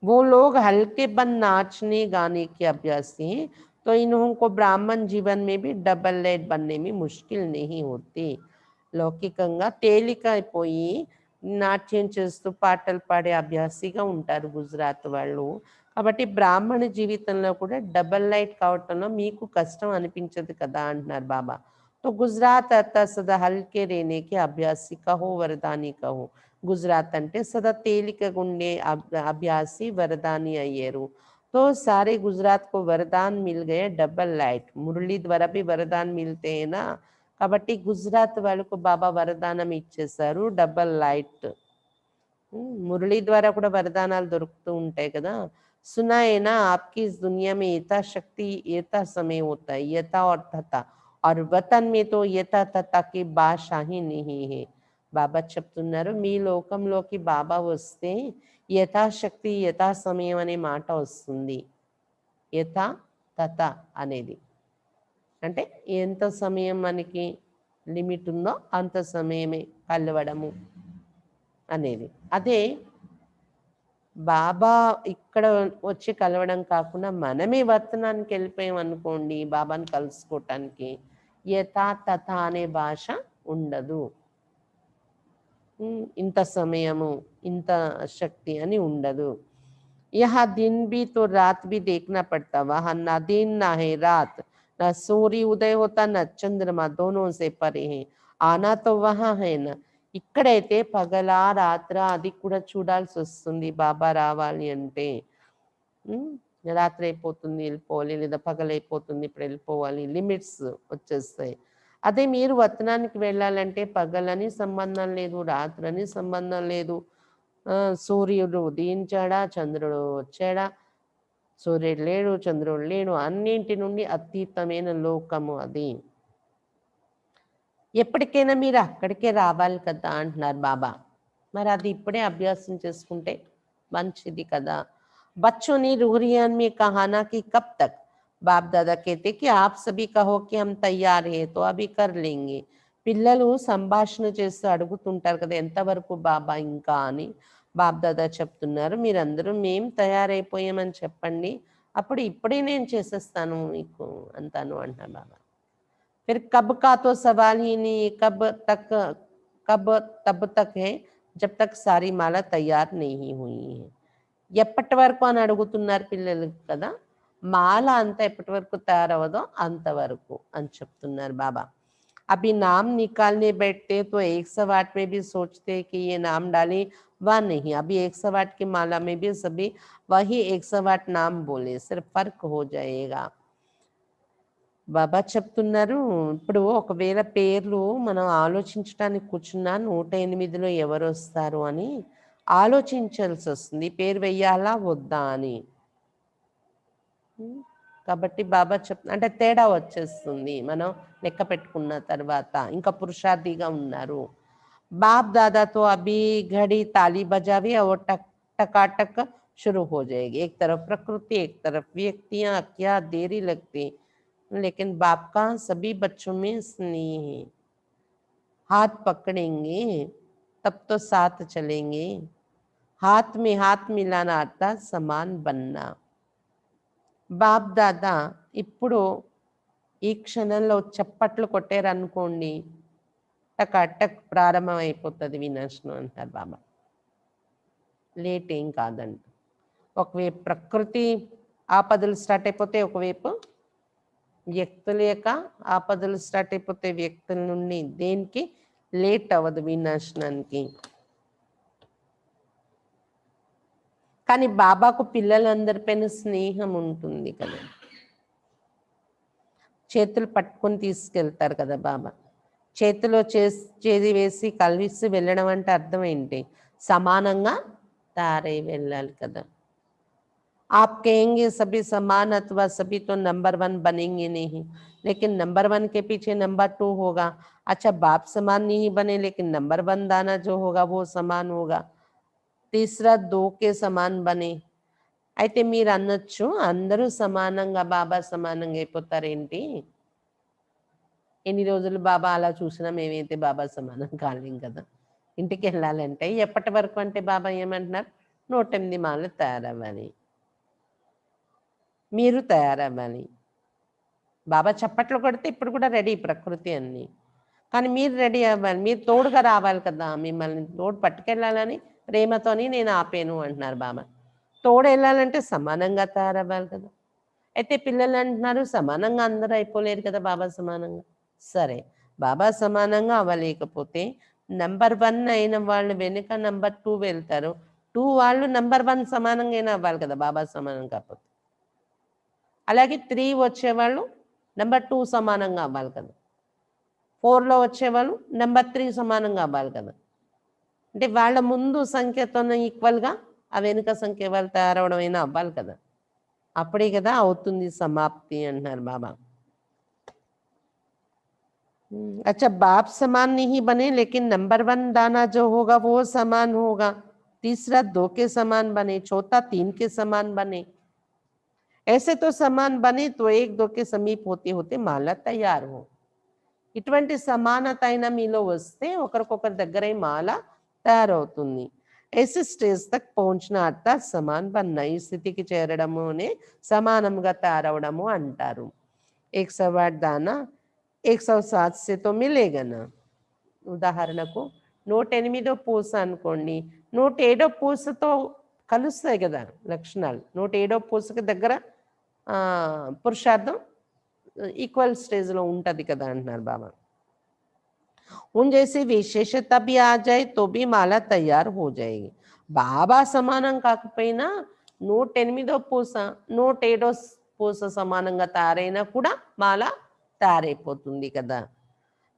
वो लोग हल्केपन नाचने गाने के अभ्यासी हैं, तो इन्हों ब्राह्मण जीवन में भी डबल लाइट बनने में मुश्किल नहीं होती. లౌకికంగా తేలికైపోయి నాట్యం చేస్తూ పాటలు పాడే అభ్యాసిగా ఉంటారు గుజరాత్ వాళ్ళు. కాబట్టి బ్రాహ్మణ జీవితంలో కూడా డబల్ లైట్ కావటంలో మీకు కష్టం అనిపించదు కదా అంటున్నారు బాబా. तो गुजरात अर्थात सदा हल्के रहने के अभ्यासी कहो वरदानी कहो. గుజరాత్ అంటే సదా తేలికగా ఉండే అభ్యాసి వరదాని అయ్యారు. तो सारे गुजरात को वरदान मिल गए डबल लाइट. मुरली द्वारा भी वरदान मिलते हैं ना. కాబట్టి గుజరాత్ వాళ్ళకు బాబా వరదానం ఇచ్చేశారు, డబల్ లైట్. మురళి ద్వారా కూడా వరదానాలు దొరుకుతూ ఉంటాయి కదా. సునాయేనా ఆప్కి ఇస్ దునియా మే యథా శక్తి యథా समय होता है, यथा और तथा, और वतन में तो यथा तथा की భాషా ही नहीं है. బాబా చెప్తున్నారు మీ లోకంలోకి బాబా వస్తే యథాశక్తి యథా సమయం అనే మాట వస్తుంది. యథా తథ అనేది అంటే ఎంత సమయం మనకి లిమిట్ ఉందో అంత సమయమే కలవడము అనేది. అదే బాబా ఇక్కడ వచ్చి కలవడం కాకుండా మనమే వర్తనానికి వెళ్ళిపోయాం అనుకోండి బాబాని కలుసుకోవటానికి, యథా తథ అనే భాష ఉండదు. ఇంత సమయము ఇంత శక్తి అని ఉండదు. यहाँ दिन भी तो रात भी देखना पड़ता, वहां ना दिन ना है रात, ना सूर्य उदय होता ना चंद्रमा, दोनों से परे है. आना तो वहां है ना. ఇక్కడైతే పగల రాత్ర అది కూడా చూడాల్సి వస్తుంది బాబా రావాలి అంటే. రాత్రి అయిపోతుంది వెళ్ళిపోవాలి, లేదా పగలైపోతుంది ఇప్పుడు వెళ్ళిపోవాలి, లిమిట్స్ వచ్చేస్తాయి. అదే మీరు వతనానికి వెళ్ళాలంటే పగలని సంబంధం లేదు, రాత్రని సంబంధం లేదు, సూర్యుడు ఉదయించాడా, చంద్రుడు వచ్చాడా, సూర్యుడు లేడు, చంద్రుడు లేడు, అన్నింటి నుండి అతీతమైన లోకము అది. ఎప్పటికైనా మీరు అక్కడికే రావాలి కదా అంటున్నారు బాబా. మరి అది ఇప్పుడే అభ్యాసం చేసుకుంటే మంచిది కదా. बच्चों ने रूहरियान में कहा ना कि कब तक. बाप दादा कहते कि आप सभी कहो कि हम तैयार है तो अभी कर लेंगे. పిల్లలు సంభాషణ చేస్తూ అడుగుతుంటారు కదా ఎంతవరకు బాబా ఇంకా అని. బాప్ దాదా చెప్తున్నారు మీరందరూ మేం తయారైపోయామని చెప్పండి, అప్పుడు ఇప్పుడే నేను చేసేస్తాను మీకు అంతాను అంటున్నారు బాబా. फिर कब का तो सवाल ही नहीं है, कब तब तक है जब तक सारी माला तैयार नहीं हुई है. ఎప్పటి వరకు అని అడుగుతున్నారు పిల్లలు కదా. మాల అంతా ఎప్పటి వరకు తయారవదో అంతవరకు అని చెప్తున్నారు బాబా. अभी नाम निकालने बैठते तो 108 में भी सोचते कि ये नाम डाले, वह नहीं. अभी 108 की माला में भी सभी वही 108 नाम बोले, सिर्फ फर्क हो जाएगा. బాబా చెప్తున్నారు ఇప్పుడు ఒకవేళ పేర్లు మనం ఆలోచించడానికి కూర్చున్నా 108లో ఎవరు వస్తారు అని ఆలోచించాల్సి వస్తుంది, పేరు వెయ్యాలా వద్దా అని. కాబట్టి బాబా అంటే తేడా వచ్చేస్తుంది మనం లెక్క పెట్టుకున్న తర్వాత. ఇంకా పురుషార్థిగా ఉన్నారు. बाप दादा तो अभी घड़ी ताली बजावी और टक टकाटक शुरू हो जाएगी. एक तरफ प्रकृति, एक तरफ व्यक्तियां, क्या देरी लगती, लेकिन बाप का सभी बच्चों में स्नेह है. हाथ पकड़ेंगे तब तो साथ चलेंगे. हाथ में हाथ मिलाना अर्थात समान बनना. బాప్ దాదా ఇప్పుడు ఈ క్షణంలో చప్పట్లు కొట్టారనుకోండి టక్ ప్రారంభం అయిపోతుంది వినాశనం అంటారు బాబా. లేట్ ఏం కాదండి. ఒకవైపు ప్రకృతి ఆపదలు స్టార్ట్ అయిపోతే, ఒకవైపు వ్యక్తుల యొక్క ఆపదలు స్టార్ట్ అయిపోతే వ్యక్తుల నుండి దేనికి లేట్ అవ్వదు వినాశనానికి. కానీ బాబాకు పిల్లలందరిపైన స్నేహం ఉంటుంది కదా. చేతులు పట్టుకొని తీసుకెళ్తారు కదా బాబా. చేతిలో చేది వేసి కలిసి వెళ్ళడం అంటే అర్థం ఏంటి? సమానంగా తారై వెళ్ళాలి కదా. आप कहेंगे सभी समान अथवा सभी तो नंबर 1 बनेंगे नहीं, लेकिन नंबर 1 के पीछे नंबर 2 होगा. अच्छा बाप समान नहीं बने लेकिन नंबर 1 दाना जो होगा वो समान होगा, तीसरा 2 के समान बने. అయితే మీరు అనొచ్చు అందరూ సమానంగా బాబా సమానంగా అయిపోతారేంటి, ఎన్ని రోజులు బాబా అలా చూసినా మేమైతే బాబా సమానం కాలేం కదా. ఇంటికి వెళ్ళాలంటే ఎప్పటి వరకు అంటే బాబా ఏమంటున్నారు 108 మాలు తయారవ్వాలి, మీరు తయారవ్వాలి. బాబా చప్పట్లు కొడితే ఇప్పుడు కూడా రెడీ ప్రకృతి అన్ని, కానీ మీరు రెడీ అవ్వాలి, మీరు తోడుగా రావాలి కదా. మిమ్మల్ని తోడు పట్టుకెళ్ళాలని ప్రేమతోని నేను ఆపాను అంటున్నారు బాబా. తోడు వెళ్ళాలంటే సమానంగా తయారవ్వాలి కదా. అయితే పిల్లలు అంటున్నారు సమానంగా అందరూ అయిపోలేరు కదా బాబా సమానంగా. సరే బాబా సమానంగా అవ్వలేకపోతే నంబర్ 1 అయిన వాళ్ళు వెనుక నంబర్ 2 వెళ్తారు. 2 వాళ్ళు నంబర్ 1 సమానంగా అయినా అవ్వాలి కదా బాబా సమానం కాకపోతే. అలాగే 3 వచ్చేవాళ్ళు నంబర్ 2 సమానంగా అవ్వాలి కదా. 4లో వచ్చేవాళ్ళు నంబర్ 3 సమానంగా అవ్వాలి కదా. అంటే వాళ్ళ ముందు సంఖ్యతో ఈక్వల్గా ఆ వెనుక సంఖ్య వాళ్ళు తయారవడం అయినా అవ్వాలి కదా. అప్పుడే కదా అవుతుంది సమాప్తి అంటున్నారు బాబా. अच्छा बाप समान नहीं बने लेकिन नंबर 1 दाना जो होगा वो समान होगा, तीसरा 2 के समान बने, चौथा 3 के समान बने. ऐसे तो समान बने तो 1-2 के समीप होते होते माला तैयार हो. ఇటువంటి సమానత అయినా మీలో వస్తే ఒకరికొకరి దగ్గర మాల తయారవుతుంది. ऐसे स्टेज तक पहुंचना अर्थात समान बनना, ఈ స్థితికి చేరడమునే సమానంగా తయారవడము అంటారు. 108 దానా 107 से तो मिलेगा ना. ఉదాహరణకు 108వ పూస అనుకోండి, 107వ పూసతో కలుస్తాయి కదా లక్షణాలు. 107వ పూసకి దగ్గర పురుషార్థం ఈక్వల్ స్టేజ్లో ఉంటుంది కదా అంటున్నారు బాబా. उन जैसे विशेषता भी आ जाए तो भी माला तैयार हो जाएगी. బాబా సమానం కాకపోయినా 108వ పూస 107వ పూస సమానంగా తయారైనా కూడా మాల తయారైపోతుంది కదా.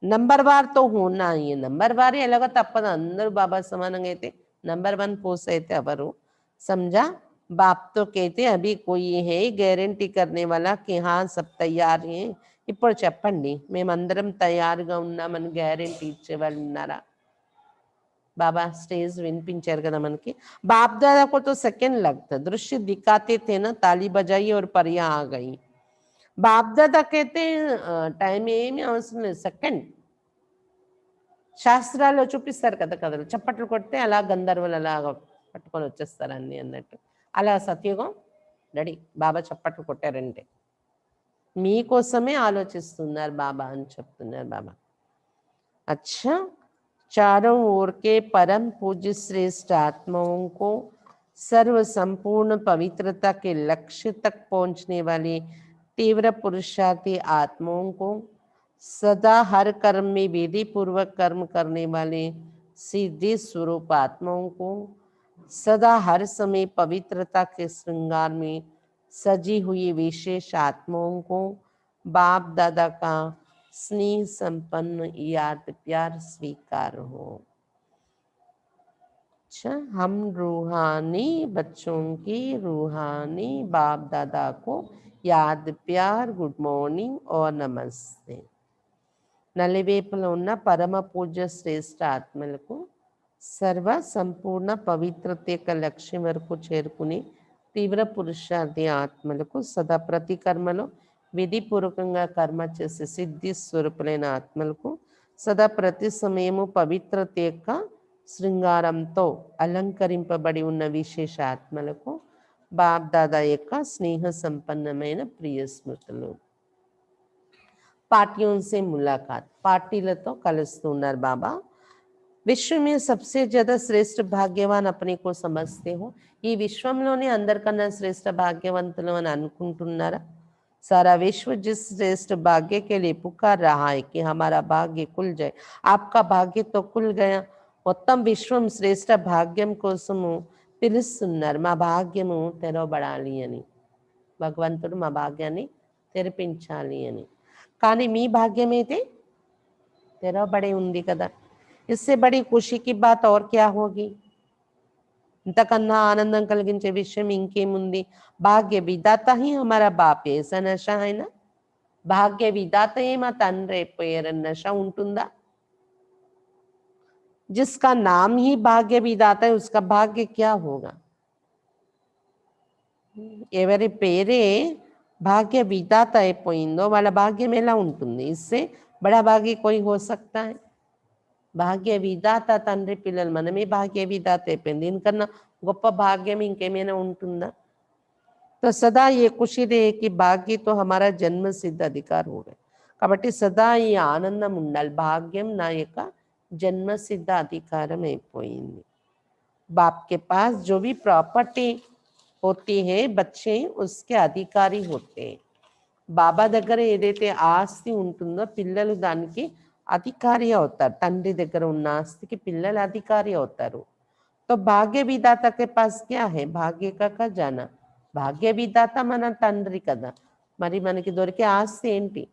నంబర్ వార్ తో హోనా, ఈ నంబర్ వారి ఎలాగో తప్పదు, అందరూ బాబా సమానంగా అయితే नंबर 1 पोस అయితే ఎవరు समझा। बाप तो कहते अभी कोई है గ్యారెంటీ करने वाला कि हाँ सब तैयार हैं ఇప్పుడు చెప్పండి మేమందరం తయారుగా ఉన్నామని గ్యారెంటీ ఇచ్చేవాళ్ళు ఉన్నారా। बाबा स्टेज विनिపించారు కదా మనకి। बाप दादा को तो सेकंड लगता दृश्य दिखाते थे ना ताली बजाई और परियां आ गई। बाप दादा कहते टाइम ఏమీ అవసరం లేదు సెకండ్ శాస్త్రాల్లో చూపిస్తారు కదా కథలు చప్పట్లు కొడితే అలా గంధర్వులు అలా పట్టుకొని వచ్చేస్తారు అన్ని అన్నట్టు అలా సత్యుగం రెడీ బాబా చప్పట్లు కొట్టారంటే మీకోసమే ఆలోచిస్తున్నారు బాబా అని చెప్తున్నారు బాబా। अच्छा चारों ओर के परम पूज्य श्रेष्ठ आत्माओं को सर्व संपूर्ण पवित्रता के लक्ष्य तक पहुंचने वाली तीव्र पुरुषार्थी आत्माओं को सदा हर कर्म में विधि पूर्वक कर्म करने वाले सिद्धि स्वरूप आत्माओं को सदा हर समय पवित्रता के श्रृंगार में सजी हुई विशेष आत्माओं को बाप दादा का स्नेह संपन्न याद प्यार स्वीकार हो। अच्छा हम रूहानी बच्चों की रूहानी बाप दादा को याद प्यार गुड मॉर्निंग और नमस्ते। నలివేపులో ఉన్న పరమ పూజ్య శ్రేష్ఠ ఆత్మలకు సర్వ సంపూర్ణ పవిత్రత యొక్క లక్ష్యం వరకు చేరుకుని తీవ్ర పురుషార్థి ఆత్మలకు సదా ప్రతి కర్మలో విధిపూర్వకంగా కర్మ చేసే సిద్ధి స్వరూపులైన ఆత్మలకు సదా ప్రతి సమయము పవిత్రత యొక్క శృంగారంతో అలంకరింపబడి ఉన్న విశేష ఆత్మలకు బాప్ దాదా యొక్క స్నేహ సంపన్నమైన ప్రియ స్మృతులు। पार्टियों से मुलाकात पार्टीలతో కలుస్తున్నారు బాబా। విశ్వ में सबसे ज्यादा श्रेष्ठ भाग्यवान अपने को समझते हो ఈ విశ్వంలోనే అందరికన్నా శ్రేష్ఠ భాగ్యవంతులు అని అనుకుంటున్నారా। सारा विश्व जिस श्रेष्ठ भाग्य के लिए पुकार रहा है कि हमारा भाग्य खुल जाए आपका भाग्य तो खुल गया మొత్తం విశ్వం శ్రేష్ఠ భాగ్యం కోసము పిలుస్తున్నారు మా భాగ్యము తెరవబడాలి అని భగవంతుడు మా భాగ్యాన్ని తెరిపించాలి అని కానీ మీ భాగ్యం అయితే తెరవబడి ఉంది కదా। इससे बड़ी खुशी की बात और क्या होगी ఇంతకన్నా ఆనందం కలిగించే విషయం ఇంకేముంది। భాగ్య విధాత ही हमारा बाप ऐसा नशा है ना భాగ్య విధాత మా తండ్రి అయిపోయారన్న నశ ఉంటుందా। जिसका नाम ही भाग्य विधाता है उसका भाग्य क्या होगा। ఎవరి పేరే भाग्य विधाता అయిపోయిందో వాళ్ళ భాగ్యం ఎలా ఉంటుంది। इससे बड़ा भाग्य कोई हो सकता है। భాగ్య విధాత తండ్రి పిల్లలు మనమే భాగ్య విధాత అయిపోయింది దీనికన్నా గొప్ప భాగ్యం ఇంకేమైనా ఉంటుందా। तो सदा ये खुशी रहे कि भाग्य तो हमारा जन्म सिद्ध अधिकार हो गए కాబట్టి సదా ఈ ఆనందం ఉండాలి భాగ్యం నా యొక్క జన్మ సిద్ధ అధికారం అయిపోయింది। बाप के पास जो भी प्रॉपर्टी होती है बच्चे उसके अधिकारी होते हैं। బాబా దగ్గర ఏదైతే ఆస్తి ఉంటుందో పిల్లలు దానికి అధికారి అవుతారు తండ్రి దగ్గర ఉన్న ఆస్తికి పిల్లలు అధికారి అవుతారు। तो भाग्य विधाता के पास क्या है भाग्य का खजाना భాగ్య విధాత మన తండ్రి కదా మరి మనకి దొరికే ఆస్తి ఏంటి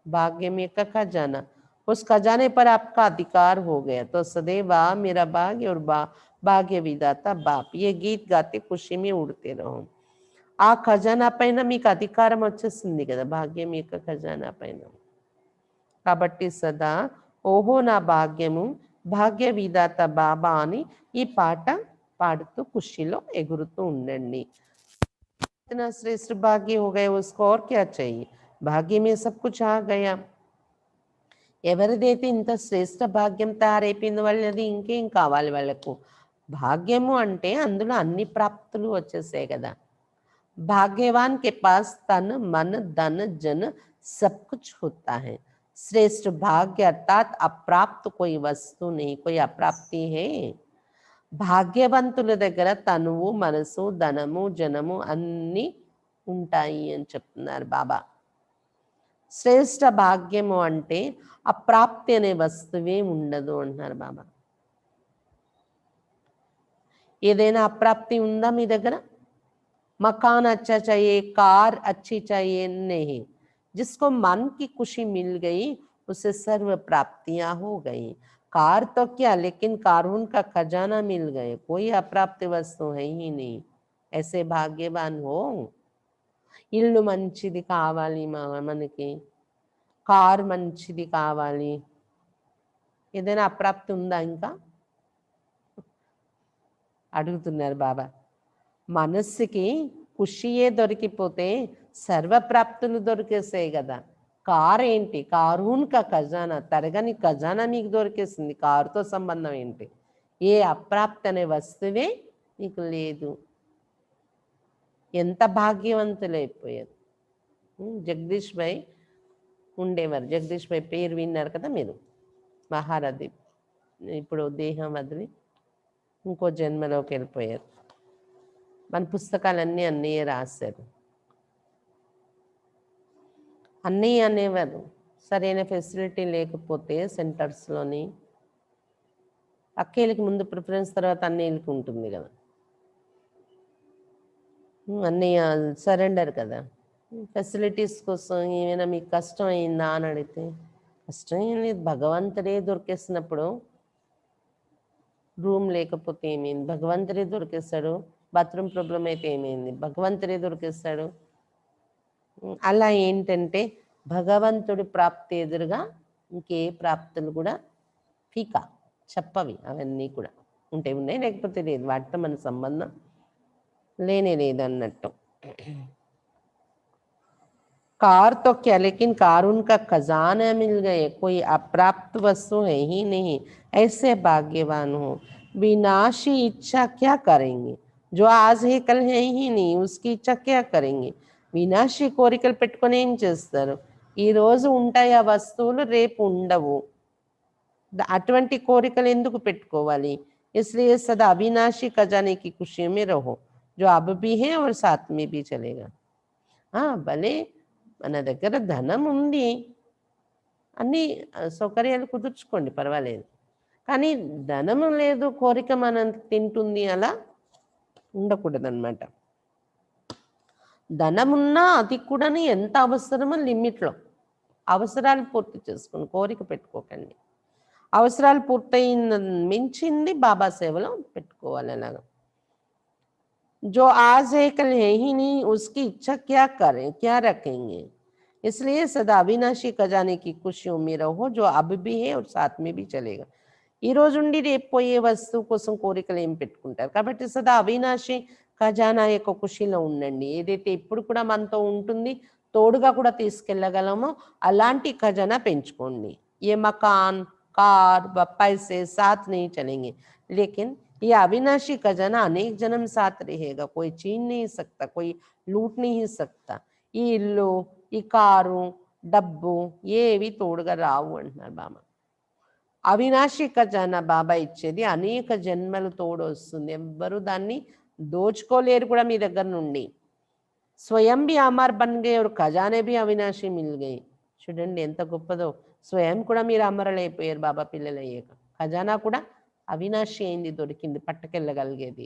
భాగ్యం యొక్క ఖజానా। उस खजाने पर आपका अधिकार हो गया तो सदैव मेरा भाग्य और भाग्य विधाता बाप ये गीत गाते खुशी में उड़ते रहो। ఆ ఖజానా పైన మీకు అధికారం వచ్చేసింది కదా భాగ్యం యొక్క ఖజానా పైన కాబట్టి సదా ఓహో నా భాగ్యము భాగ్య విధాత బాబా అని ఈ పాట పాడుతూ ఖుషిలో ఎగురుతూ ఉండండి। इतना श्रेष्ठ भाग्य हो गए उसको और क्या चाहिए भाग्य में सब कुछ आ गया। ఎవరిదైతే ఇంత శ్రేష్ఠ భాగ్యం తయారైపోయింది వాళ్ళది ఇంకేం కావాలి వాళ్ళకు భాగ్యము అంటే అందులో అన్ని ప్రాప్తులు వచ్చేసాయి కదా। भाग्यवान के पास तन मन धन जन सब कुछ होता है। श्रेष्ठ भाग्य अर्थात अप्राप्त कोई वस्तु नहीं कोई अप्राप्ति है। భాగ్యవంతుల దగ్గర తనువు మనసు ధనము జనము అన్నీ ఉంటాయి అని చెప్తున్నారు బాబా। శ్రేష్ఠ భాగ్యము అంటే అప్రాప్తి అనే వస్తువే ఉండదు అంటున్నారు బాబా। ఏదైనా అప్రాప్తి ఉందా మీ దగ్గర मकान अच्छा चाहिए कार अच्छी चाहिए नहीं जिसको मन की खुशी मिल गई उसे सर्व प्राप्तियां हो गई। कार तो क्या, लेकिन कारून का खजाना मिल गए, कोई अप्राप्त वस्तु है ही नहीं। ऐसे भाग्यवान हो। ఇల్లు మంచిది కావాలి మనకి, కార్ మంచిది కావాలి, ఏదైనా అప్రాప్తి ఉందా ఇంకా అడుగుతున్నారు బాబా. మనస్సుకి ఖుషియే దొరికిపోతే సర్వప్రాప్తులు దొరికేసాయి కదా. కారు ఏంటి, కారూన్ కా ఖజానా, తరగని ఖజానా మీకు దొరికేసింది. కారుతో సంబంధం ఏంటి? ఏ అప్రాప్తి అనే వస్తువే మీకు లేదు. ఎంత భాగ్యవంతులైపోయారు. జగదీష్ భాయ్ ఉండేవారు. జగదీష్ భాయ్ పేరు విన్నారు కదా మీరు. మహారథి ఇప్పుడు దేహం వదిలి ఇంకో జన్మలోకి వెళ్ళిపోయారు. మన పుస్తకాలన్నీ అన్నయ్య రాశారు. అన్నయ్య అనేవారు, సరైన ఫెసిలిటీ లేకపోతే సెంటర్స్లోని అక్కేళ్ళకి ముందు ప్రిఫరెన్స్, తర్వాత అన్నయ్యలకి ఉంటుంది కదా. అన్నయ్య సరెండర్ కదా. ఫెసిలిటీస్ కోసం ఏమైనా మీకు కష్టం అయిందా అని అడిగితే, కష్టం ఏం లేదు, భగవంతుడే దొరికేసినప్పుడు రూమ్ లేకపోతే ఏమైంది, భగవంతుడే దొరికేస్తాడు. బాత్రూమ్ ప్రాబ్లం అయితే ఏమైంది, భగవంతుడే దొరికేస్తాడు. అలా ఏంటంటే భగవంతుడి ప్రాప్తి ఎదురుగా ఇంకే ప్రాప్తులు కూడా ఫీకా చెప్పవి. అవన్నీ కూడా ఉంటే ఉన్నాయి, లేకపోతే లేదు, వాటితో మన సంబంధం లేనే లేదు అన్నట్టు. कार तो क्या, लेकिन कारून का खजाना मिल गए, कोई अप्राप्त वस्तु है ही नहीं। ऐसे भाग्यवान हो। विनाशी इच्छा क्या करेंगे, जो आज है कल है ही नहीं, उसकी इच्छा क्या करेंगे? వినాశీ కోరికలు పెట్టుకొని ఏం చేస్తారు? ఈరోజు ఉంటాయి ఆ వస్తువులు, రేపు ఉండవు. అటువంటి కోరికలు ఎందుకు పెట్టుకోవాలి? इसलिए सदा अविनाशी खजाने की खुशी में रहो, जो अब भी है और साथ में भी चलेगा. భలే మన దగ్గర ధనం ఉంది, అన్ని సౌకర్యాలు కుదుర్చుకోండి, పర్వాలేదు. కానీ ధనము లేదు, కోరిక మనం తింటుంది, అలా ఉండకూడదన్నమాట. ధనమున్నా అది కూడా ఎంత అవసరమో లిమిట్లో అవసరాలు పూర్తి చేసుకుని కోరిక పెట్టుకోకండి. అవసరాలు పూర్తయిన మించింది బాబా సేవలో పెట్టుకోవాలి. అలాగా जो आज है कल है ही नहीं, उसकी इच्छा क्या करें, क्या रखेंगे? इसलिए सदा अविनाशी खजाने की खुशियों में रहो, जो अब भी है और साथ में भी चलेगा. ఈ రోజు ఉండి రేపు పోయే వస్తువు కోసం కోరికలు ఏం పెట్టుకుంటారు? కాబట్టి సదా అవినాశి ఖజానా యొక్క ఖుషిలో ఉండండి. ఏదైతే ఇప్పుడు కూడా మనతో ఉంటుంది, తోడుగా కూడా తీసుకెళ్ళగలమో అలాంటి ఖజానా పెంచుకోండి. ఏ మకాన్, कार व पैसे साथ नहीं चलेंगे, लेकिन ये अविनाशी खजाना अनेक जन्म साथ रहेगा. कोई छीन नहीं सकता, कोई लूट नहीं सकता. ఈ ఇల్లు, ఈ కారు, డబ్బు ఏవి తోడుగా రావు అంటున్నారు బాబా. అవినాశి ఖజానా బాబా ఇచ్చేది అనేక జన్మలు తోడు వస్తుంది. ఎవ్వరూ దాన్ని దోచుకోలేరు కూడా మీ దగ్గర నుండి. స్వయం भी अमर बन गए और खजाने भी अविनाशी मिल गए. చూడండి ఎంత గొప్పదో. స్వయం కూడా మీరు అమరులైపోయారు బాబా పిల్లలు అయ్యాక. ఖజానా కూడా అవినాశి అయింది, దొరికింది, పట్టుకెళ్ళగలిగేది.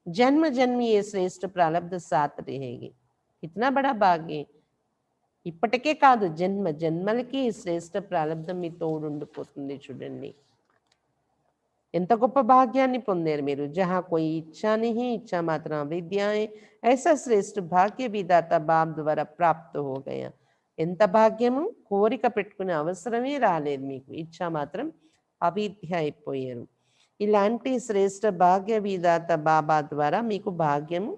జన్మ జన్మి ఏ శ్రేష్ఠ ప్రాలబ్ధ సాత్ रहेगी. ఇతనా బడా భాగ్య. ఇప్పటికే కాదు, జన్మ జన్మలకి శ్రేష్ఠ ప్రాలబ్ధం మీ తోడుండిపోతుంది. చూడండి ఎంత గొప్ప భాగ్యాన్ని పొందారు మీరు. జహా కోయి ఇచ్చా नहीं, ఇచ్చా మాత్రం అవిద్యాయే, ऐसा श्रेष्ठ भाग्य विदाता बाप द्वारा प्राप्त हो गया. ఎంత భాగ్యము, కోరిక పెట్టుకునే అవసరమే రాలేదు మీకు, ఇచ్చా మాత్రం అవిద్య అయిపోయారు. ఇలాంటి శ్రేష్ఠ భాగ్య విధాత బాబా ద్వారా మీకు భాగ్యము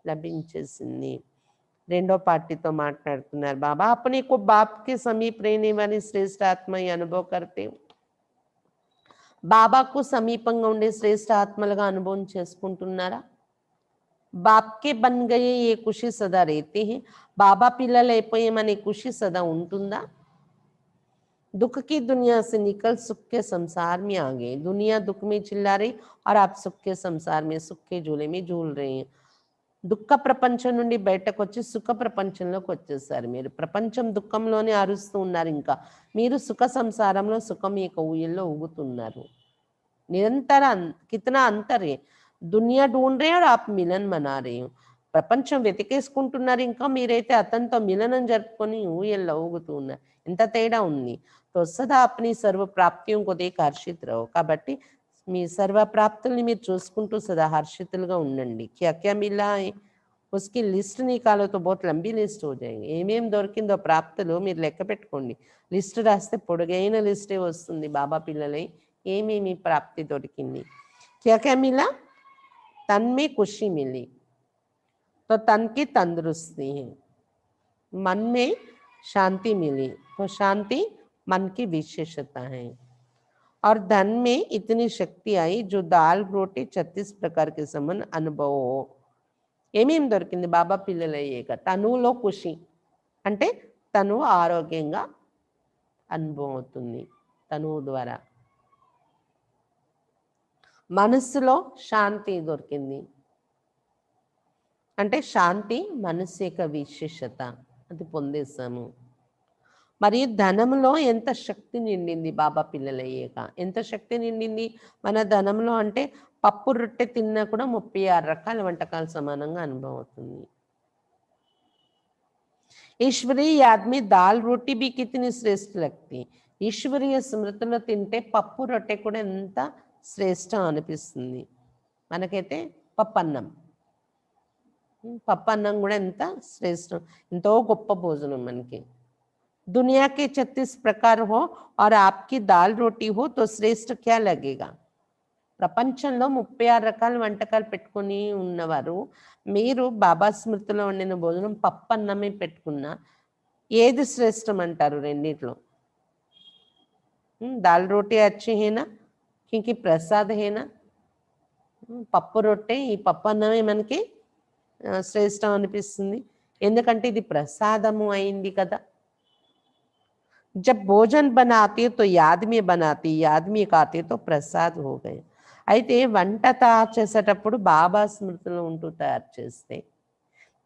లభించేసింది. రెండో పార్టీతో మాట్లాడుతున్నారు బాబా. अपने को बाप के समीप रहने वाली श्रेष्ठ आत्मा ही अनुभव करते हो. బాబాకు సమీపంగా ఉండే శ్రేష్ఠ ఆత్మలుగా అనుభవం చేసుకుంటున్నారా? బాప్కే బన్ గయే ఏ ఖుషి సదా రేతే హై. బాబా పిల్లలు అయిపోయామనే ఖుషి సదా ఉంటుందా? दुख की दुनिया से निकल सुख के संसार में आ गए. दुनिया दुख में चिल्ला रही और आप सुख के संसार में, सुख के झूले में झूल रहे हैं. దుఃఖ ప్రపంచం నుండి బయటకు వచ్చి సుఖ ప్రపంచంలోకి వచ్చేసారు. మీరు ప్రపంచం దుఃఖంలోనే అరుస్తూ ఉన్నారు, ఇంకా మీరు సుఖ సంసారంలో సుఖం యొక్క ఊయల్లో ఊగుతున్నారు. నిరంతర కితనా అంతర్ है. दुनिया ढूंढ रहे हैं और आप मिलन मना रहे हो. ప్రపంచం వెతికేసుకుంటున్నారు, ఇంకా మీరైతే అతనితో మిలనం జరుపుకొని ఊయల్లో ఊగుతూ ఉన్నారు. ఎంత తేడా ఉంది. తో సదా అప్ని సర్వ ప్రాప్తియోं को देख हर्षित रहो. కాబట్టి మీ సర్వ ప్రాప్తుల్ని మీరు చూసుకుంటూ సదా హర్షితులుగా ఉండండి. క్యా క్యా మిలా హై उसकी లిస్ట్ నికాలో తో బహుత్ లంబీ లిస్ట్ హో జాయేంగే. ఏమేం దొరికిందో ప్రాప్తులు మీరు లెక్క పెట్టుకోండి. లిస్ట్ రాస్తే పొడుగైన లిస్టే వస్తుంది. బాబా పిల్లలై ఏమేమి ప్రాప్తి దొరికింది. క్యా క్యా మిలా? తన్ మే ఖుషీ మిలి तो तन की तंदुरुस्ती है, मन में शांति मिली तो शांति मन की विशेषता है, और धन में इतनी शक्ति आई जो दाल रोटी 36 प्रकार के समान अनुभव हो. ఏమేం దొరికింది బాబా పిల్లలయ్యాక? తనువులో ఖుషి అంటే తనువు ఆరోగ్యంగా అనుభవం అవుతుంది తనువు ద్వారా. మనస్సులో శాంతి దొరికింది అంటే శాంతి మనస్సు యొక్క విశేషత, అది పొందేశాము. మరియు ధనంలో ఎంత శక్తి నిండింది బాబా పిల్లలయ్యాక? ఎంత శక్తి నిండింది మన ధనంలో అంటే పప్పు రొట్టె తిన్నా కూడా 36 రకాల వంటకాలు సమానంగా అనుభవం అవుతుంది. ఈశ్వరీయ యాద్మి దాల్ రోటీ బి కితని శ్రేష్ఠ లగ్తి. ఈశ్వరీయ స్మృతిలో తింటే పప్పు రొట్టె కూడా ఎంత శ్రేష్టం అనిపిస్తుంది. మనకైతే పప్పన్నం కూడా ఎంత శ్రేష్టం, ఎంతో గొప్ప భోజనం మనకి. दुनिया के 36 प्रकार हो और आपकी दाल रोटी हो तो श्रेष्ठ क्या लगेगा? ప్రపంచంలో 36 రకాల వంటకాలు పెట్టుకొని ఉన్నవారు మీరు బాబా స్మృతిలో వండిన భోజనం పప్పన్నమే పెట్టుకున్నా ఏది శ్రేష్టం అంటారు రెండిట్లో? దాల్ రోటీ అచ్చి హేనా క్యూంకి ప్రసాద్ హేనా. పప్పు రొట్టె ఈ పప్పన్నమే మనకి శ్రేష్టం అనిపిస్తుంది, ఎందుకంటే ఇది ప్రసాదము అయింది కదా. जब भोजन बनाते तो याद में बनाती, याद में खाते तो प्रसाद हो गए. అయితే వంట తయారు చేసేటప్పుడు బాబా స్మృతిలో ఉంటూ తయారు చేస్తే,